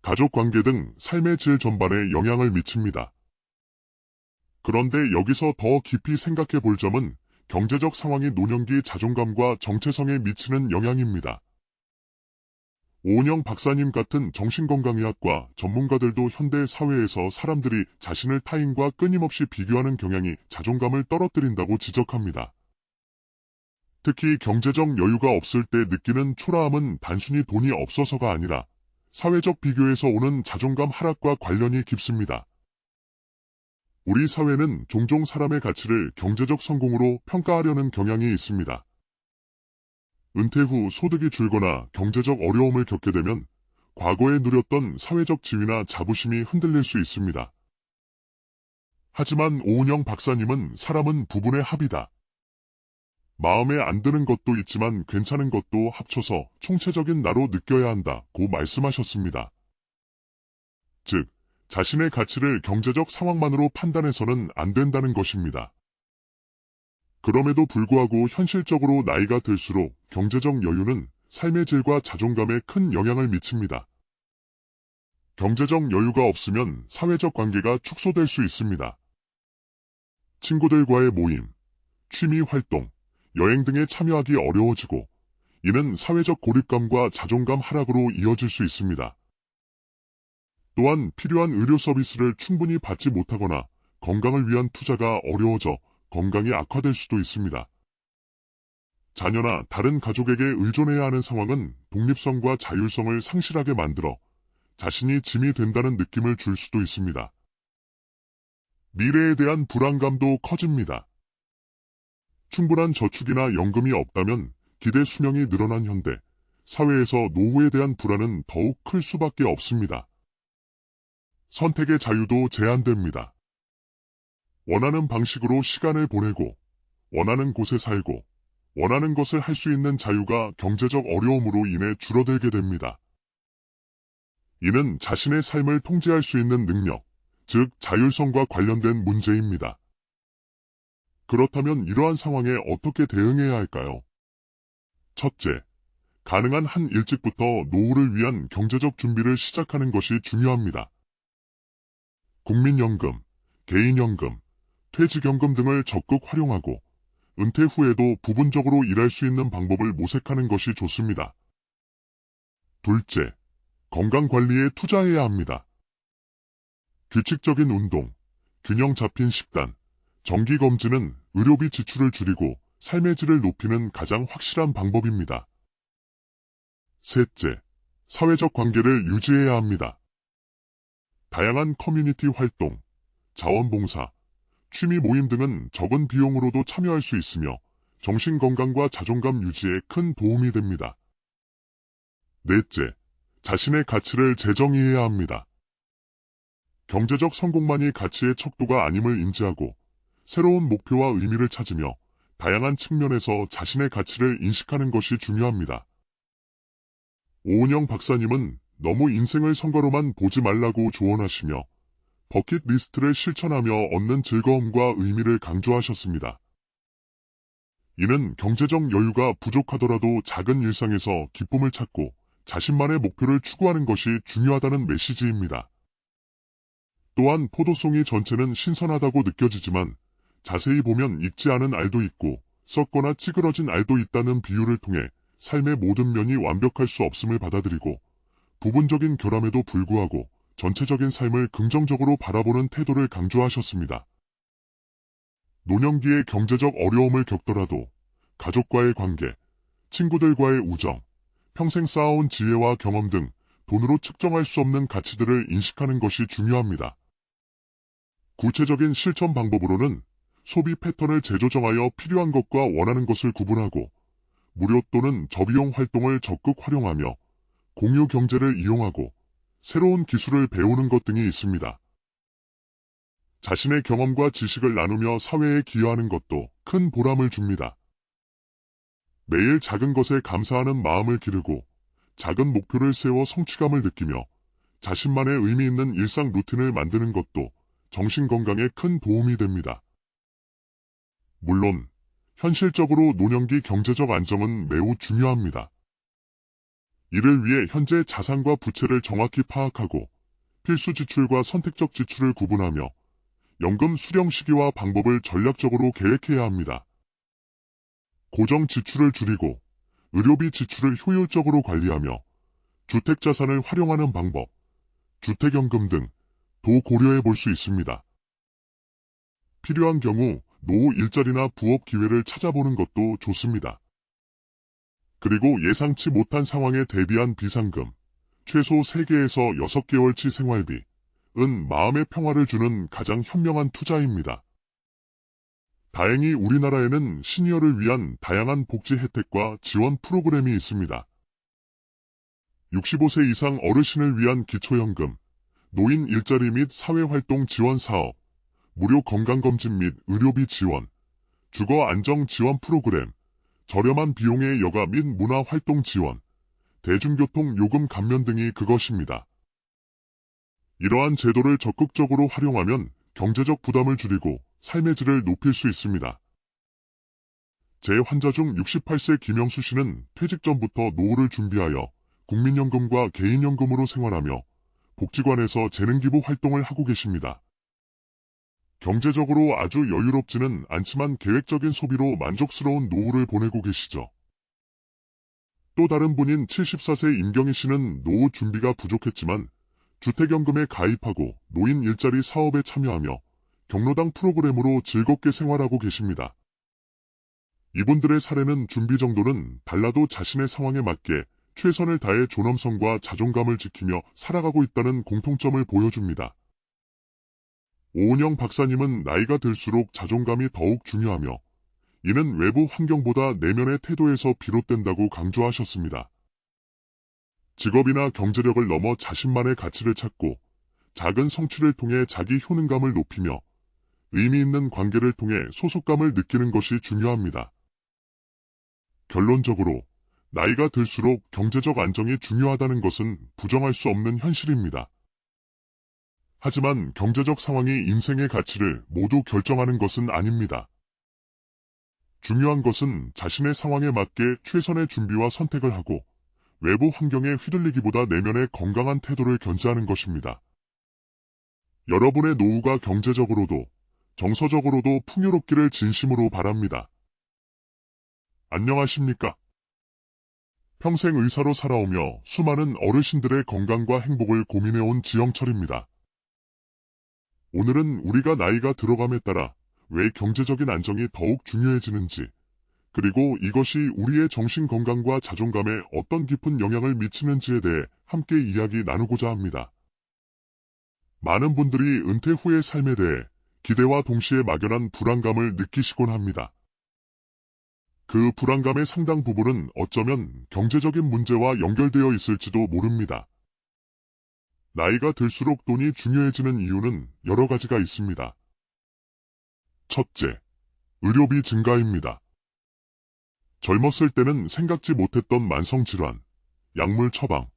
가족 관계 등 삶의 질 전반에 영향을 미칩니다. 그런데 여기서 더 깊이 생각해 볼 점은 경제적 상황이 노년기 자존감과 정체성에 미치는 영향입니다. 오은영 박사님 같은 정신건강의학과 전문가들도 현대 사회에서 사람들이 자신을 타인과 끊임없이 비교하는 경향이 자존감을 떨어뜨린다고 지적합니다. 특히 경제적 여유가 없을 때 느끼는 초라함은 단순히 돈이 없어서가 아니라 사회적 비교에서 오는 자존감 하락과 관련이 깊습니다. 우리 사회는 종종 사람의 가치를 경제적 성공으로 평가하려는 경향이 있습니다. 은퇴 후 소득이 줄거나 경제적 어려움을 겪게 되면 과거에 누렸던 사회적 지위나 자부심이 흔들릴 수 있습니다. 하지만 오은영 박사님은 사람은 부분의 합이다. 마음에 안 드는 것도 있지만 괜찮은 것도 합쳐서 총체적인 나로 느껴야 한다고 말씀하셨습니다. 즉, 자신의 가치를 경제적 상황만으로 판단해서는 안 된다는 것입니다. 그럼에도 불구하고 현실적으로 나이가 들수록 경제적 여유는 삶의 질과 자존감에 큰 영향을 미칩니다. 경제적 여유가 없으면 사회적 관계가 축소될 수 있습니다. 친구들과의 모임, 취미 활동, 여행 등에 참여하기 어려워지고 이는 사회적 고립감과 자존감 하락으로 이어질 수 있습니다. 또한 필요한 의료 서비스를 충분히 받지 못하거나 건강을 위한 투자가 어려워져 건강이 악화될 수도 있습니다. 자녀나 다른 가족에게 의존해야 하는 상황은 독립성과 자율성을 상실하게 만들어 자신이 짐이 된다는 느낌을 줄 수도 있습니다. 미래에 대한 불안감도 커집니다. 충분한 저축이나 연금이 없다면 기대 수명이 늘어난 현대, 사회에서 노후에 대한 불안은 더욱 클 수밖에 없습니다. 선택의 자유도 제한됩니다. 원하는 방식으로 시간을 보내고, 원하는 곳에 살고, 원하는 것을 할 수 있는 자유가 경제적 어려움으로 인해 줄어들게 됩니다. 이는 자신의 삶을 통제할 수 있는 능력, 즉 자율성과 관련된 문제입니다. 그렇다면 이러한 상황에 어떻게 대응해야 할까요? 첫째, 가능한 한 일찍부터 노후를 위한 경제적 준비를 시작하는 것이 중요합니다. 국민연금, 개인연금, 퇴직연금 등을 적극 활용하고 은퇴 후에도 부분적으로 일할 수 있는 방법을 모색하는 것이 좋습니다. 둘째, 건강관리에 투자해야 합니다. 규칙적인 운동, 균형 잡힌 식단, 정기검진은 의료비 지출을 줄이고 삶의 질을 높이는 가장 확실한 방법입니다. 셋째, 사회적 관계를 유지해야 합니다. 다양한 커뮤니티 활동, 자원봉사, 취미 모임 등은 적은 비용으로도 참여할 수 있으며 정신건강과 자존감 유지에 큰 도움이 됩니다. 넷째, 자신의 가치를 재정의해야 합니다. 경제적 성공만이 가치의 척도가 아님을 인지하고 새로운 목표와 의미를 찾으며 다양한 측면에서 자신의 가치를 인식하는 것이 중요합니다. 오은영 박사님은 너무 인생을 성과로만 보지 말라고 조언하시며 버킷리스트를 실천하며 얻는 즐거움과 의미를 강조하셨습니다. 이는 경제적 여유가 부족하더라도 작은 일상에서 기쁨을 찾고 자신만의 목표를 추구하는 것이 중요하다는 메시지입니다. 또한 포도송이 전체는 신선하다고 느껴지지만 자세히 보면 익지 않은 알도 있고 썩거나 찌그러진 알도 있다는 비유를 통해 삶의 모든 면이 완벽할 수 없음을 받아들이고 부분적인 결함에도 불구하고 전체적인 삶을 긍정적으로 바라보는 태도를 강조하셨습니다. 노년기에 경제적 어려움을 겪더라도 가족과의 관계, 친구들과의 우정, 평생 쌓아온 지혜와 경험 등 돈으로 측정할 수 없는 가치들을 인식하는 것이 중요합니다. 구체적인 실천 방법으로는 소비 패턴을 재조정하여 필요한 것과 원하는 것을 구분하고 무료 또는 저비용 활동을 적극 활용하며 공유 경제를 이용하고 새로운 기술을 배우는 것 등이 있습니다. 자신의 경험과 지식을 나누며 사회에 기여하는 것도 큰 보람을 줍니다. 매일 작은 것에 감사하는 마음을 기르고 작은 목표를 세워 성취감을 느끼며 자신만의 의미 있는 일상 루틴을 만드는 것도 정신 건강에 큰 도움이 됩니다. 물론 현실적으로 노년기 경제적 안정은 매우 중요합니다. 이를 위해 현재 자산과 부채를 정확히 파악하고 필수 지출과 선택적 지출을 구분하며 연금 수령 시기와 방법을 전략적으로 계획해야 합니다. 고정 지출을 줄이고 의료비 지출을 효율적으로 관리하며 주택자산을 활용하는 방법, 주택연금 등도 고려해 볼 수 있습니다. 필요한 경우 노후 일자리나 부업 기회를 찾아보는 것도 좋습니다. 그리고 예상치 못한 상황에 대비한 비상금, 최소 3개에서 6개월치 생활비, 은 마음의 평화를 주는 가장 현명한 투자입니다. 다행히 우리나라에는 시니어를 위한 다양한 복지 혜택과 지원 프로그램이 있습니다. 65세 이상 어르신을 위한 기초연금, 노인 일자리 및 사회활동 지원 사업, 무료 건강검진 및 의료비 지원, 주거 안정 지원 프로그램, 저렴한 비용의 여가 및 문화활동 지원, 대중교통 요금 감면 등이 그것입니다. 이러한 제도를 적극적으로 활용하면 경제적 부담을 줄이고 삶의 질을 높일 수 있습니다. 제 환자 중 68세 김영수 씨는 퇴직 전부터 노후를 준비하여 국민연금과 개인연금으로 생활하며 복지관에서 재능기부 활동을 하고 계십니다. 경제적으로 아주 여유롭지는 않지만 계획적인 소비로 만족스러운 노후를 보내고 계시죠. 또 다른 분인 74세 임경희 씨는 노후 준비가 부족했지만 주택연금에 가입하고 노인 일자리 사업에 참여하며 경로당 프로그램으로 즐겁게 생활하고 계십니다. 이분들의 사례는 준비 정도는 달라도 자신의 상황에 맞게 최선을 다해 존엄성과 자존감을 지키며 살아가고 있다는 공통점을 보여줍니다. 오은영 박사님은 나이가 들수록 자존감이 더욱 중요하며 이는 외부 환경보다 내면의 태도에서 비롯된다고 강조하셨습니다. 직업이나 경제력을 넘어 자신만의 가치를 찾고 작은 성취를 통해 자기 효능감을 높이며 의미 있는 관계를 통해 소속감을 느끼는 것이 중요합니다. 결론적으로 나이가 들수록 경제적 안정이 중요하다는 것은 부정할 수 없는 현실입니다. 하지만 경제적 상황이 인생의 가치를 모두 결정하는 것은 아닙니다. 중요한 것은 자신의 상황에 맞게 최선의 준비와 선택을 하고 외부 환경에 휘둘리기보다 내면의 건강한 태도를 견지하는 것입니다. 여러분의 노후가 경제적으로도 정서적으로도 풍요롭기를 진심으로 바랍니다. 안녕하십니까? 평생 의사로 살아오며 수많은 어르신들의 건강과 행복을 고민해온 지영철입니다. 오늘은 우리가 나이가 들어감에 따라 왜 경제적인 안정이 더욱 중요해지는지, 그리고 이것이 우리의 정신 건강과 자존감에 어떤 깊은 영향을 미치는지에 대해 함께 이야기 나누고자 합니다. 많은 분들이 은퇴 후의 삶에 대해 기대와 동시에 막연한 불안감을 느끼시곤 합니다. 그 불안감의 상당 부분은 어쩌면 경제적인 문제와 연결되어 있을지도 모릅니다. 나이가 들수록 돈이 중요해지는 이유는 여러 가지가 있습니다. 첫째, 의료비 증가입니다. 젊었을 때는 생각지 못했던 만성질환, 약물 처방,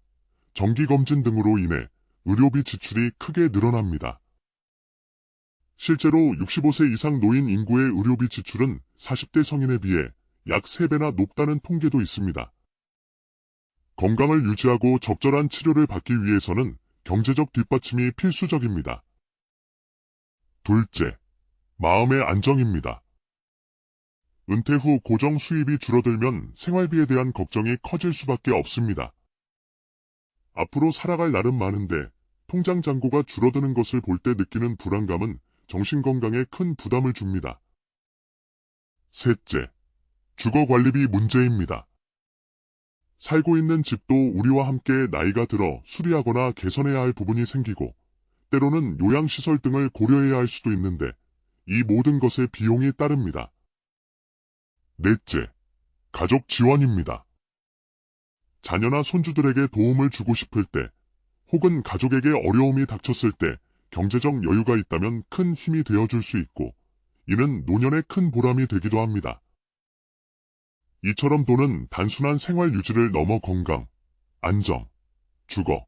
정기검진 등으로 인해 의료비 지출이 크게 늘어납니다. 실제로 65세 이상 노인 인구의 의료비 지출은 40대 성인에 비해 약 3배나 높다는 통계도 있습니다. 건강을 유지하고 적절한 치료를 받기 위해서는 경제적 뒷받침이 필수적입니다. 둘째, 마음의 안정입니다. 은퇴 후 고정 수입이 줄어들면 생활비에 대한 걱정이 커질 수밖에 없습니다. 앞으로 살아갈 날은 많은데 통장 잔고가 줄어드는 것을 볼 때 느끼는 불안감은 정신건강에 큰 부담을 줍니다. 셋째, 주거관리비 문제입니다. 살고 있는 집도 우리와 함께 나이가 들어 수리하거나 개선해야 할 부분이 생기고 때로는 요양시설 등을 고려해야 할 수도 있는데 이 모든 것에 비용이 따릅니다. 넷째, 가족 지원입니다. 자녀나 손주들에게 도움을 주고 싶을 때, 혹은 가족에게 어려움이 닥쳤을 때 경제적 여유가 있다면 큰 힘이 되어줄 수 있고, 이는 노년의 큰 보람이 되기도 합니다. 이처럼 돈은 단순한 생활 유지를 넘어 건강, 안정, 주거,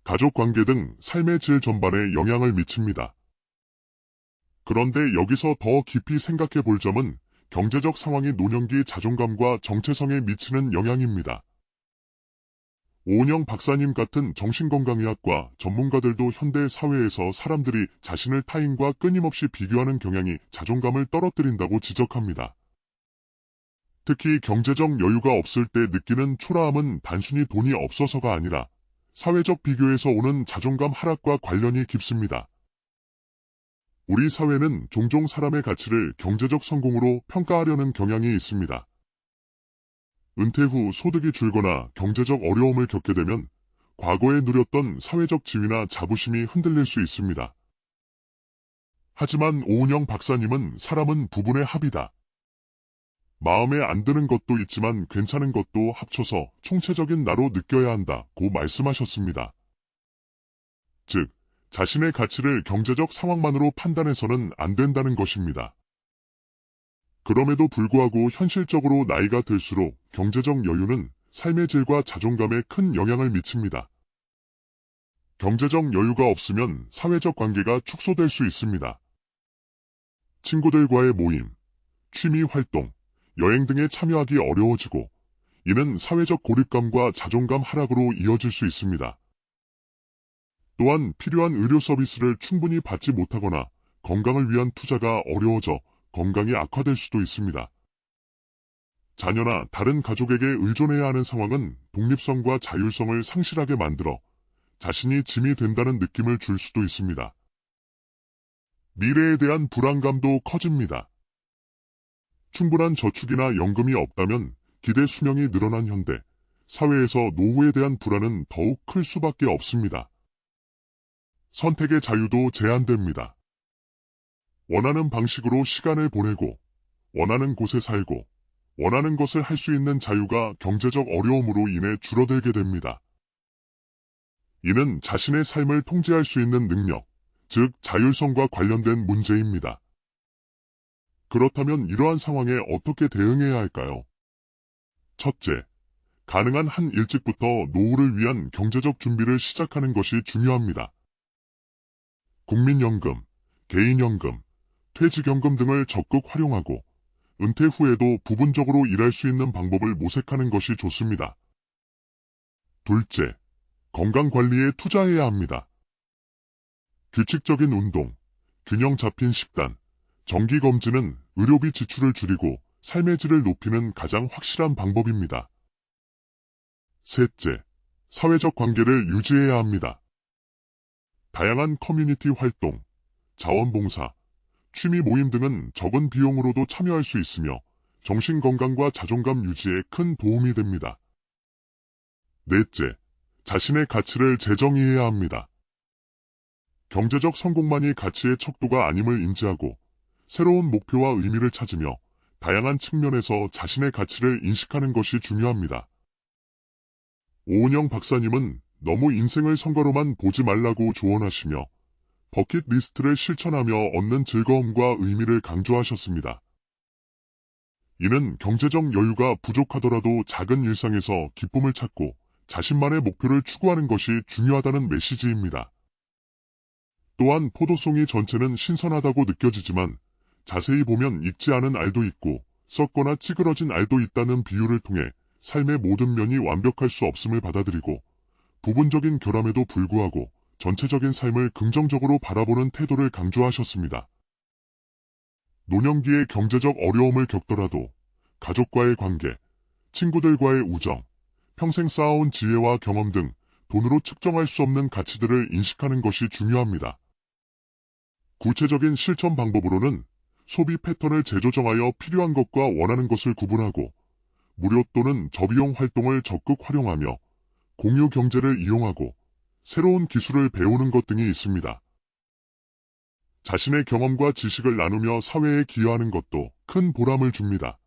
가족 관계 등 삶의 질 전반에 영향을 미칩니다. 그런데 여기서 더 깊이 생각해 볼 점은 경제적 상황이 노년기 자존감과 정체성에 미치는 영향입니다. 오은영 박사님 같은 정신건강의학과 전문가들도 현대 사회에서 사람들이 자신을 타인과 끊임없이 비교하는 경향이 자존감을 떨어뜨린다고 지적합니다. 특히 경제적 여유가 없을 때 느끼는 초라함은 단순히 돈이 없어서가 아니라 사회적 비교에서 오는 자존감 하락과 관련이 깊습니다. 우리 사회는 종종 사람의 가치를 경제적 성공으로 평가하려는 경향이 있습니다. 은퇴 후 소득이 줄거나 경제적 어려움을 겪게 되면 과거에 누렸던 사회적 지위나 자부심이 흔들릴 수 있습니다. 하지만 오은영 박사님은 사람은 부분의 합이다. 마음에 안 드는 것도 있지만 괜찮은 것도 합쳐서 총체적인 나로 느껴야 한다고 말씀하셨습니다. 즉, 자신의 가치를 경제적 상황만으로 판단해서는 안 된다는 것입니다. 그럼에도 불구하고 현실적으로 나이가 들수록 경제적 여유는 삶의 질과 자존감에 큰 영향을 미칩니다. 경제적 여유가 없으면 사회적 관계가 축소될 수 있습니다. 친구들과의 모임, 취미 활동, 여행 등에 참여하기 어려워지고, 이는 사회적 고립감과 자존감 하락으로 이어질 수 있습니다. 또한 필요한 의료 서비스를 충분히 받지 못하거나 건강을 위한 투자가 어려워져 건강이 악화될 수도 있습니다. 자녀나 다른 가족에게 의존해야 하는 상황은 독립성과 자율성을 상실하게 만들어 자신이 짐이 된다는 느낌을 줄 수도 있습니다. 미래에 대한 불안감도 커집니다. 충분한 저축이나 연금이 없다면 기대 수명이 늘어난 현대, 사회에서 노후에 대한 불안은 더욱 클 수밖에 없습니다. 선택의 자유도 제한됩니다. 원하는 방식으로 시간을 보내고, 원하는 곳에 살고, 원하는 것을 할 수 있는 자유가 경제적 어려움으로 인해 줄어들게 됩니다. 이는 자신의 삶을 통제할 수 있는 능력, 즉 자율성과 관련된 문제입니다. 그렇다면 이러한 상황에 어떻게 대응해야 할까요? 첫째, 가능한 한 일찍부터 노후를 위한 경제적 준비를 시작하는 것이 중요합니다. 국민연금, 개인연금, 퇴직연금 등을 적극 활용하고 은퇴 후에도 부분적으로 일할 수 있는 방법을 모색하는 것이 좋습니다. 둘째, 건강관리에 투자해야 합니다. 규칙적인 운동, 균형 잡힌 식단, 정기검진은 의료비 지출을 줄이고 삶의 질을 높이는 가장 확실한 방법입니다. 셋째, 사회적 관계를 유지해야 합니다. 다양한 커뮤니티 활동, 자원봉사, 취미 모임 등은 적은 비용으로도 참여할 수 있으며 정신건강과 자존감 유지에 큰 도움이 됩니다. 넷째, 자신의 가치를 재정의해야 합니다. 경제적 성공만이 가치의 척도가 아님을 인지하고 새로운 목표와 의미를 찾으며 다양한 측면에서 자신의 가치를 인식하는 것이 중요합니다. 오은영 박사님은 너무 인생을 성과로만 보지 말라고 조언하시며 버킷리스트를 실천하며 얻는 즐거움과 의미를 강조하셨습니다. 이는 경제적 여유가 부족하더라도 작은 일상에서 기쁨을 찾고 자신만의 목표를 추구하는 것이 중요하다는 메시지입니다. 또한 포도송이 전체는 신선하다고 느껴지지만 자세히 보면 익지 않은 알도 있고 썩거나 찌그러진 알도 있다는 비유를 통해 삶의 모든 면이 완벽할 수 없음을 받아들이고 부분적인 결함에도 불구하고 전체적인 삶을 긍정적으로 바라보는 태도를 강조하셨습니다. 노년기에 경제적 어려움을 겪더라도 가족과의 관계, 친구들과의 우정, 평생 쌓아온 지혜와 경험 등 돈으로 측정할 수 없는 가치들을 인식하는 것이 중요합니다. 구체적인 실천 방법으로는 소비 패턴을 재조정하여 필요한 것과 원하는 것을 구분하고 무료 또는 저비용 활동을 적극 활용하며 공유 경제를 이용하고 새로운 기술을 배우는 것 등이 있습니다. 자신의 경험과 지식을 나누며 사회에 기여하는 것도 큰 보람을 줍니다.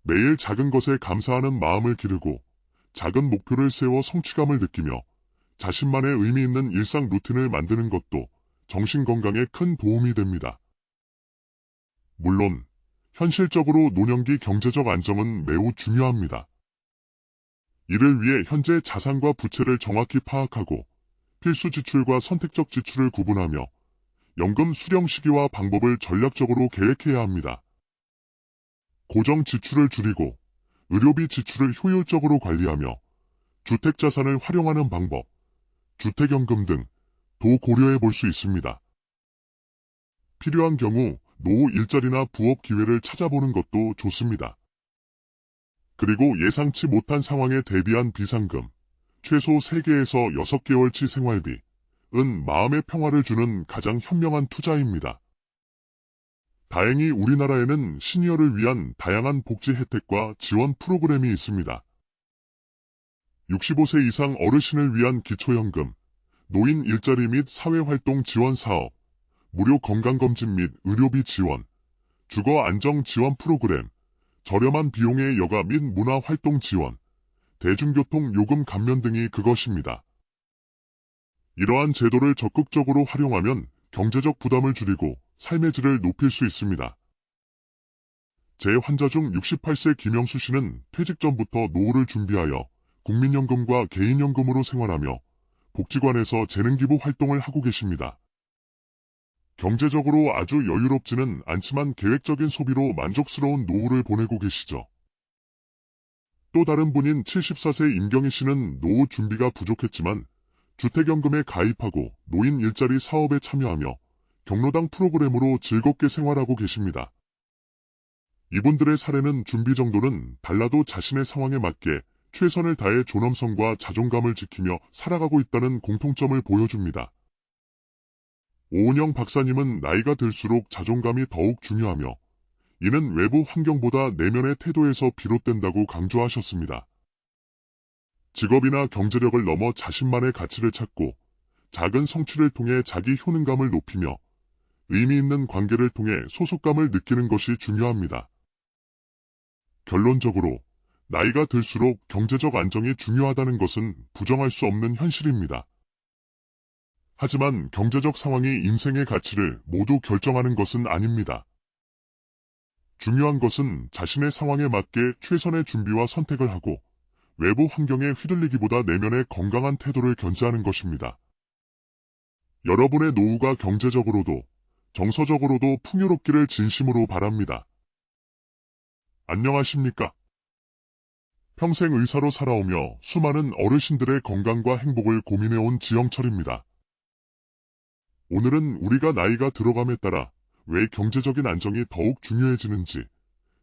매일 작은 것에 감사하는 마음을 기르고 작은 목표를 세워 성취감을 느끼며 자신만의 의미 있는 일상 루틴을 만드는 것도 정신 건강에 큰 도움이 됩니다. 물론 현실적으로 노년기 경제적 안정은 매우 중요합니다. 이를 위해 현재 자산과 부채를 정확히 파악하고 필수 지출과 선택적 지출을 구분하며 연금 수령 시기와 방법을 전략적으로 계획해야 합니다. 고정 지출을 줄이고 의료비 지출을 효율적으로 관리하며 주택자산을 활용하는 방법, 주택연금 등도 고려해 볼 수 있습니다. 필요한 경우 노후 일자리나 부업 기회를 찾아보는 것도 좋습니다. 그리고 예상치 못한 상황에 대비한 비상금, 최소 3개에서 6개월치 생활비, 은 마음의 평화를 주는 가장 현명한 투자입니다. 다행히 우리나라에는 시니어를 위한 다양한 복지 혜택과 지원 프로그램이 있습니다. 65세 이상 어르신을 위한 기초연금, 노인 일자리 및 사회활동 지원 사업, 무료 건강검진 및 의료비 지원, 주거 안정 지원 프로그램, 저렴한 비용의 여가 및 문화활동 지원, 대중교통 요금 감면 등이 그것입니다. 이러한 제도를 적극적으로 활용하면 경제적 부담을 줄이고 삶의 질을 높일 수 있습니다. 제 환자 중 68세 김영수 씨는 퇴직 전부터 노후를 준비하여 국민연금과 개인연금으로 생활하며 복지관에서 재능기부 활동을 하고 계십니다. 경제적으로 아주 여유롭지는 않지만 계획적인 소비로 만족스러운 노후를 보내고 계시죠. 또 다른 분인 74세 임경희 씨는 노후 준비가 부족했지만 주택연금에 가입하고 노인 일자리 사업에 참여하며 경로당 프로그램으로 즐겁게 생활하고 계십니다. 이분들의 사례는 준비 정도는 달라도 자신의 상황에 맞게 최선을 다해 존엄성과 자존감을 지키며 살아가고 있다는 공통점을 보여줍니다. 오은영 박사님은 나이가 들수록 자존감이 더욱 중요하며 이는 외부 환경보다 내면의 태도에서 비롯된다고 강조하셨습니다. 직업이나 경제력을 넘어 자신만의 가치를 찾고 작은 성취를 통해 자기 효능감을 높이며 의미 있는 관계를 통해 소속감을 느끼는 것이 중요합니다. 결론적으로 나이가 들수록 경제적 안정이 중요하다는 것은 부정할 수 없는 현실입니다. 하지만 경제적 상황이 인생의 가치를 모두 결정하는 것은 아닙니다. 중요한 것은 자신의 상황에 맞게 최선의 준비와 선택을 하고 외부 환경에 휘둘리기보다 내면의 건강한 태도를 견지하는 것입니다. 여러분의 노후가 경제적으로도 정서적으로도 풍요롭기를 진심으로 바랍니다. 안녕하십니까? 평생 의사로 살아오며 수많은 어르신들의 건강과 행복을 고민해온 지영철입니다. 오늘은 우리가 나이가 들어감에 따라 왜 경제적인 안정이 더욱 중요해지는지,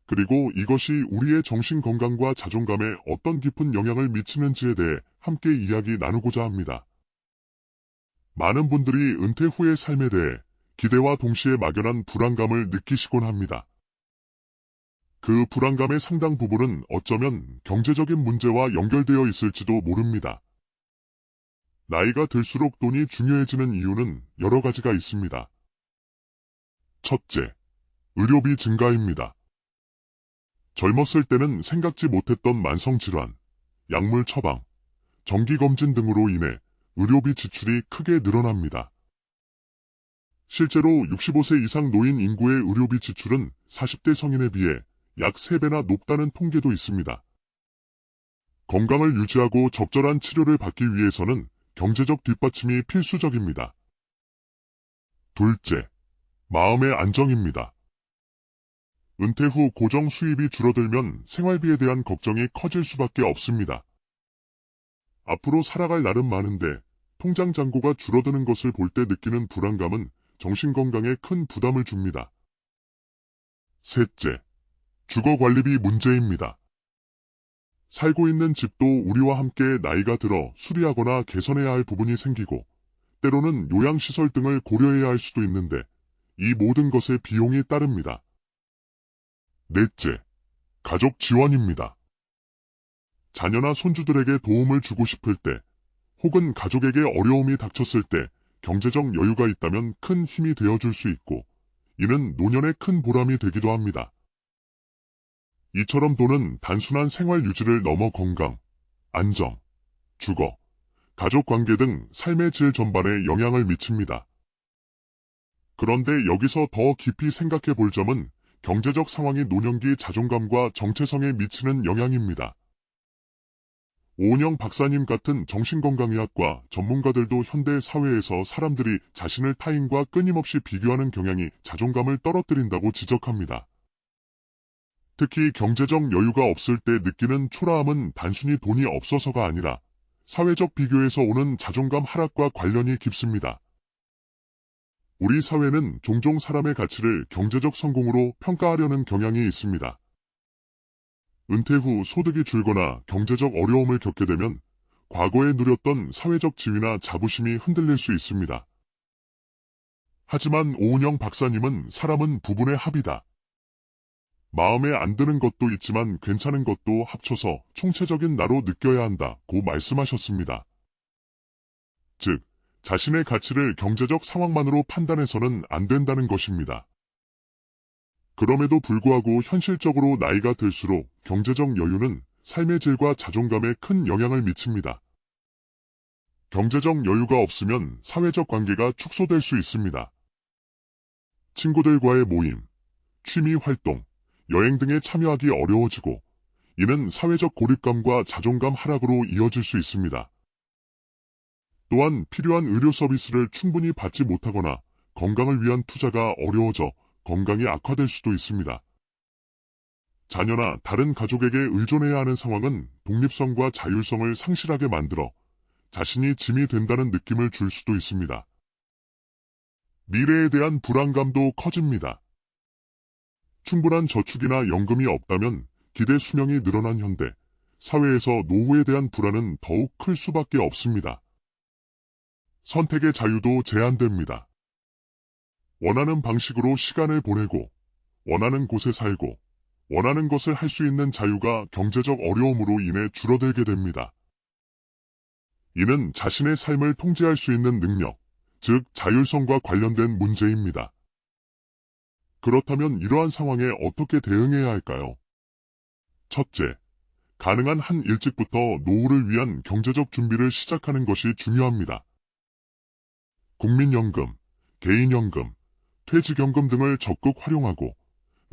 그리고 이것이 우리의 정신 건강과 자존감에 어떤 깊은 영향을 미치는지에 대해 함께 이야기 나누고자 합니다. 많은 분들이 은퇴 후의 삶에 대해 기대와 동시에 막연한 불안감을 느끼시곤 합니다. 그 불안감의 상당 부분은 어쩌면 경제적인 문제와 연결되어 있을지도 모릅니다. 나이가 들수록 돈이 중요해지는 이유는 여러 가지가 있습니다. 첫째, 의료비 증가입니다. 젊었을 때는 생각지 못했던 만성질환, 약물 처방, 정기검진 등으로 인해 의료비 지출이 크게 늘어납니다. 실제로 65세 이상 노인 인구의 의료비 지출은 40대 성인에 비해 약 3배나 높다는 통계도 있습니다. 건강을 유지하고 적절한 치료를 받기 위해서는 경제적 뒷받침이 필수적입니다. 둘째, 마음의 안정입니다. 은퇴 후 고정 수입이 줄어들면 생활비에 대한 걱정이 커질 수밖에 없습니다. 앞으로 살아갈 날은 많은데 통장 잔고가 줄어드는 것을 볼 때 느끼는 불안감은 정신건강에 큰 부담을 줍니다. 셋째, 주거관리비 문제입니다. 살고 있는 집도 우리와 함께 나이가 들어 수리하거나 개선해야 할 부분이 생기고 때로는 요양시설 등을 고려해야 할 수도 있는데 이 모든 것에 비용이 따릅니다. 넷째, 가족 지원입니다. 자녀나 손주들에게 도움을 주고 싶을 때 혹은 가족에게 어려움이 닥쳤을 때 경제적 여유가 있다면 큰 힘이 되어줄 수 있고, 이는 노년의 큰 보람이 되기도 합니다. 이처럼 돈은 단순한 생활 유지를 넘어 건강, 안정, 주거, 가족 관계 등 삶의 질 전반에 영향을 미칩니다. 그런데 여기서 더 깊이 생각해 볼 점은 경제적 상황이 노년기 자존감과 정체성에 미치는 영향입니다. 오은영 박사님 같은 정신건강의학과 전문가들도 현대 사회에서 사람들이 자신을 타인과 끊임없이 비교하는 경향이 자존감을 떨어뜨린다고 지적합니다. 특히 경제적 여유가 없을 때 느끼는 초라함은 단순히 돈이 없어서가 아니라 사회적 비교에서 오는 자존감 하락과 관련이 깊습니다. 우리 사회는 종종 사람의 가치를 경제적 성공으로 평가하려는 경향이 있습니다. 은퇴 후 소득이 줄거나 경제적 어려움을 겪게 되면 과거에 누렸던 사회적 지위나 자부심이 흔들릴 수 있습니다. 하지만 오은영 박사님은 사람은 부분의 합이다. 마음에 안 드는 것도 있지만 괜찮은 것도 합쳐서 총체적인 나로 느껴야 한다고 말씀하셨습니다. 즉, 자신의 가치를 경제적 상황만으로 판단해서는 안 된다는 것입니다. 그럼에도 불구하고 현실적으로 나이가 들수록 경제적 여유는 삶의 질과 자존감에 큰 영향을 미칩니다. 경제적 여유가 없으면 사회적 관계가 축소될 수 있습니다. 친구들과의 모임, 취미 활동, 여행 등에 참여하기 어려워지고, 이는 사회적 고립감과 자존감 하락으로 이어질 수 있습니다. 또한 필요한 의료 서비스를 충분히 받지 못하거나 건강을 위한 투자가 어려워져 건강이 악화될 수도 있습니다. 자녀나 다른 가족에게 의존해야 하는 상황은 독립성과 자율성을 상실하게 만들어 자신이 짐이 된다는 느낌을 줄 수도 있습니다. 미래에 대한 불안감도 커집니다. 충분한 저축이나 연금이 없다면 기대 수명이 늘어난 현대, 사회에서 노후에 대한 불안은 더욱 클 수밖에 없습니다. 선택의 자유도 제한됩니다. 원하는 방식으로 시간을 보내고, 원하는 곳에 살고, 원하는 것을 할 수 있는 자유가 경제적 어려움으로 인해 줄어들게 됩니다. 이는 자신의 삶을 통제할 수 있는 능력, 즉 자율성과 관련된 문제입니다. 그렇다면 이러한 상황에 어떻게 대응해야 할까요? 첫째, 가능한 한 일찍부터 노후를 위한 경제적 준비를 시작하는 것이 중요합니다. 국민연금, 개인연금, 퇴직연금 등을 적극 활용하고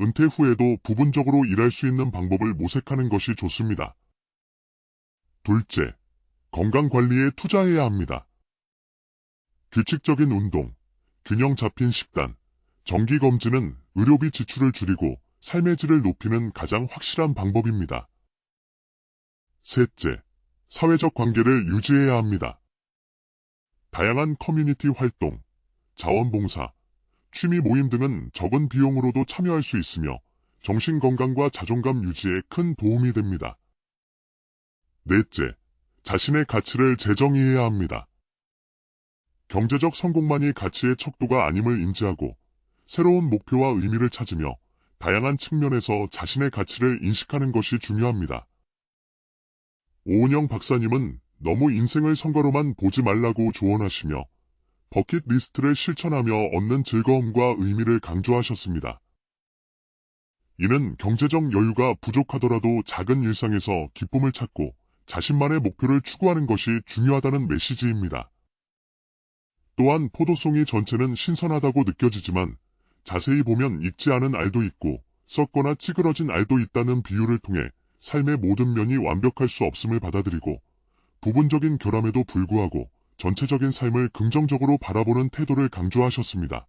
은퇴 후에도 부분적으로 일할 수 있는 방법을 모색하는 것이 좋습니다. 둘째, 건강관리에 투자해야 합니다. 규칙적인 운동, 균형 잡힌 식단, 정기검진은 의료비 지출을 줄이고 삶의 질을 높이는 가장 확실한 방법입니다. 셋째, 사회적 관계를 유지해야 합니다. 다양한 커뮤니티 활동, 자원봉사, 취미 모임 등은 적은 비용으로도 참여할 수 있으며 정신건강과 자존감 유지에 큰 도움이 됩니다. 넷째, 자신의 가치를 재정의해야 합니다. 경제적 성공만이 가치의 척도가 아님을 인지하고 새로운 목표와 의미를 찾으며 다양한 측면에서 자신의 가치를 인식하는 것이 중요합니다. 오은영 박사님은 너무 인생을 성과로만 보지 말라고 조언하시며 버킷리스트를 실천하며 얻는 즐거움과 의미를 강조하셨습니다. 이는 경제적 여유가 부족하더라도 작은 일상에서 기쁨을 찾고 자신만의 목표를 추구하는 것이 중요하다는 메시지입니다. 또한 포도송이 전체는 신선하다고 느껴지지만 자세히 보면 익지 않은 알도 있고 썩거나 찌그러진 알도 있다는 비유를 통해 삶의 모든 면이 완벽할 수 없음을 받아들이고 부분적인 결함에도 불구하고 전체적인 삶을 긍정적으로 바라보는 태도를 강조하셨습니다.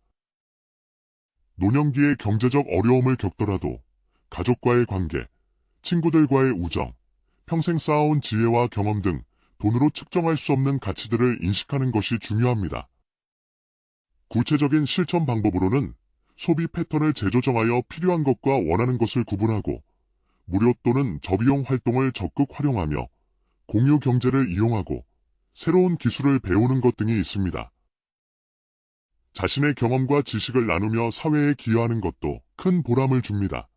노년기에 경제적 어려움을 겪더라도 가족과의 관계, 친구들과의 우정, 평생 쌓아온 지혜와 경험 등 돈으로 측정할 수 없는 가치들을 인식하는 것이 중요합니다. 구체적인 실천 방법으로는 소비 패턴을 재조정하여 필요한 것과 원하는 것을 구분하고 무료 또는 저비용 활동을 적극 활용하며 공유 경제를 이용하고 새로운 기술을 배우는 것 등이 있습니다. 자신의 경험과 지식을 나누며 사회에 기여하는 것도 큰 보람을 줍니다.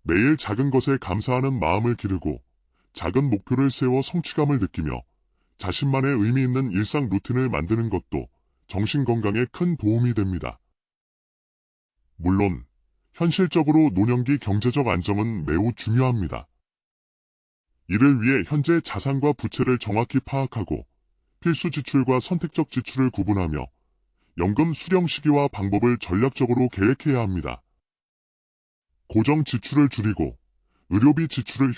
매일 작은 것에 감사하는 마음을 기르고 작은 목표를 세워 성취감을 느끼며 자신만의 의미 있는 일상 루틴을 만드는 것도 정신 건강에 큰 도움이 됩니다. 물론 현실적으로 노년기 경제적 안정은 매우 중요합니다. 이를 위해 현재 자산과 부채를 정확히 파악하고 필수 지출과 선택적 지출을 구분하며 연금 수령 시기와 방법을 전략적으로 계획해야 합니다. 고정 지출을 줄이고 의료비 지출을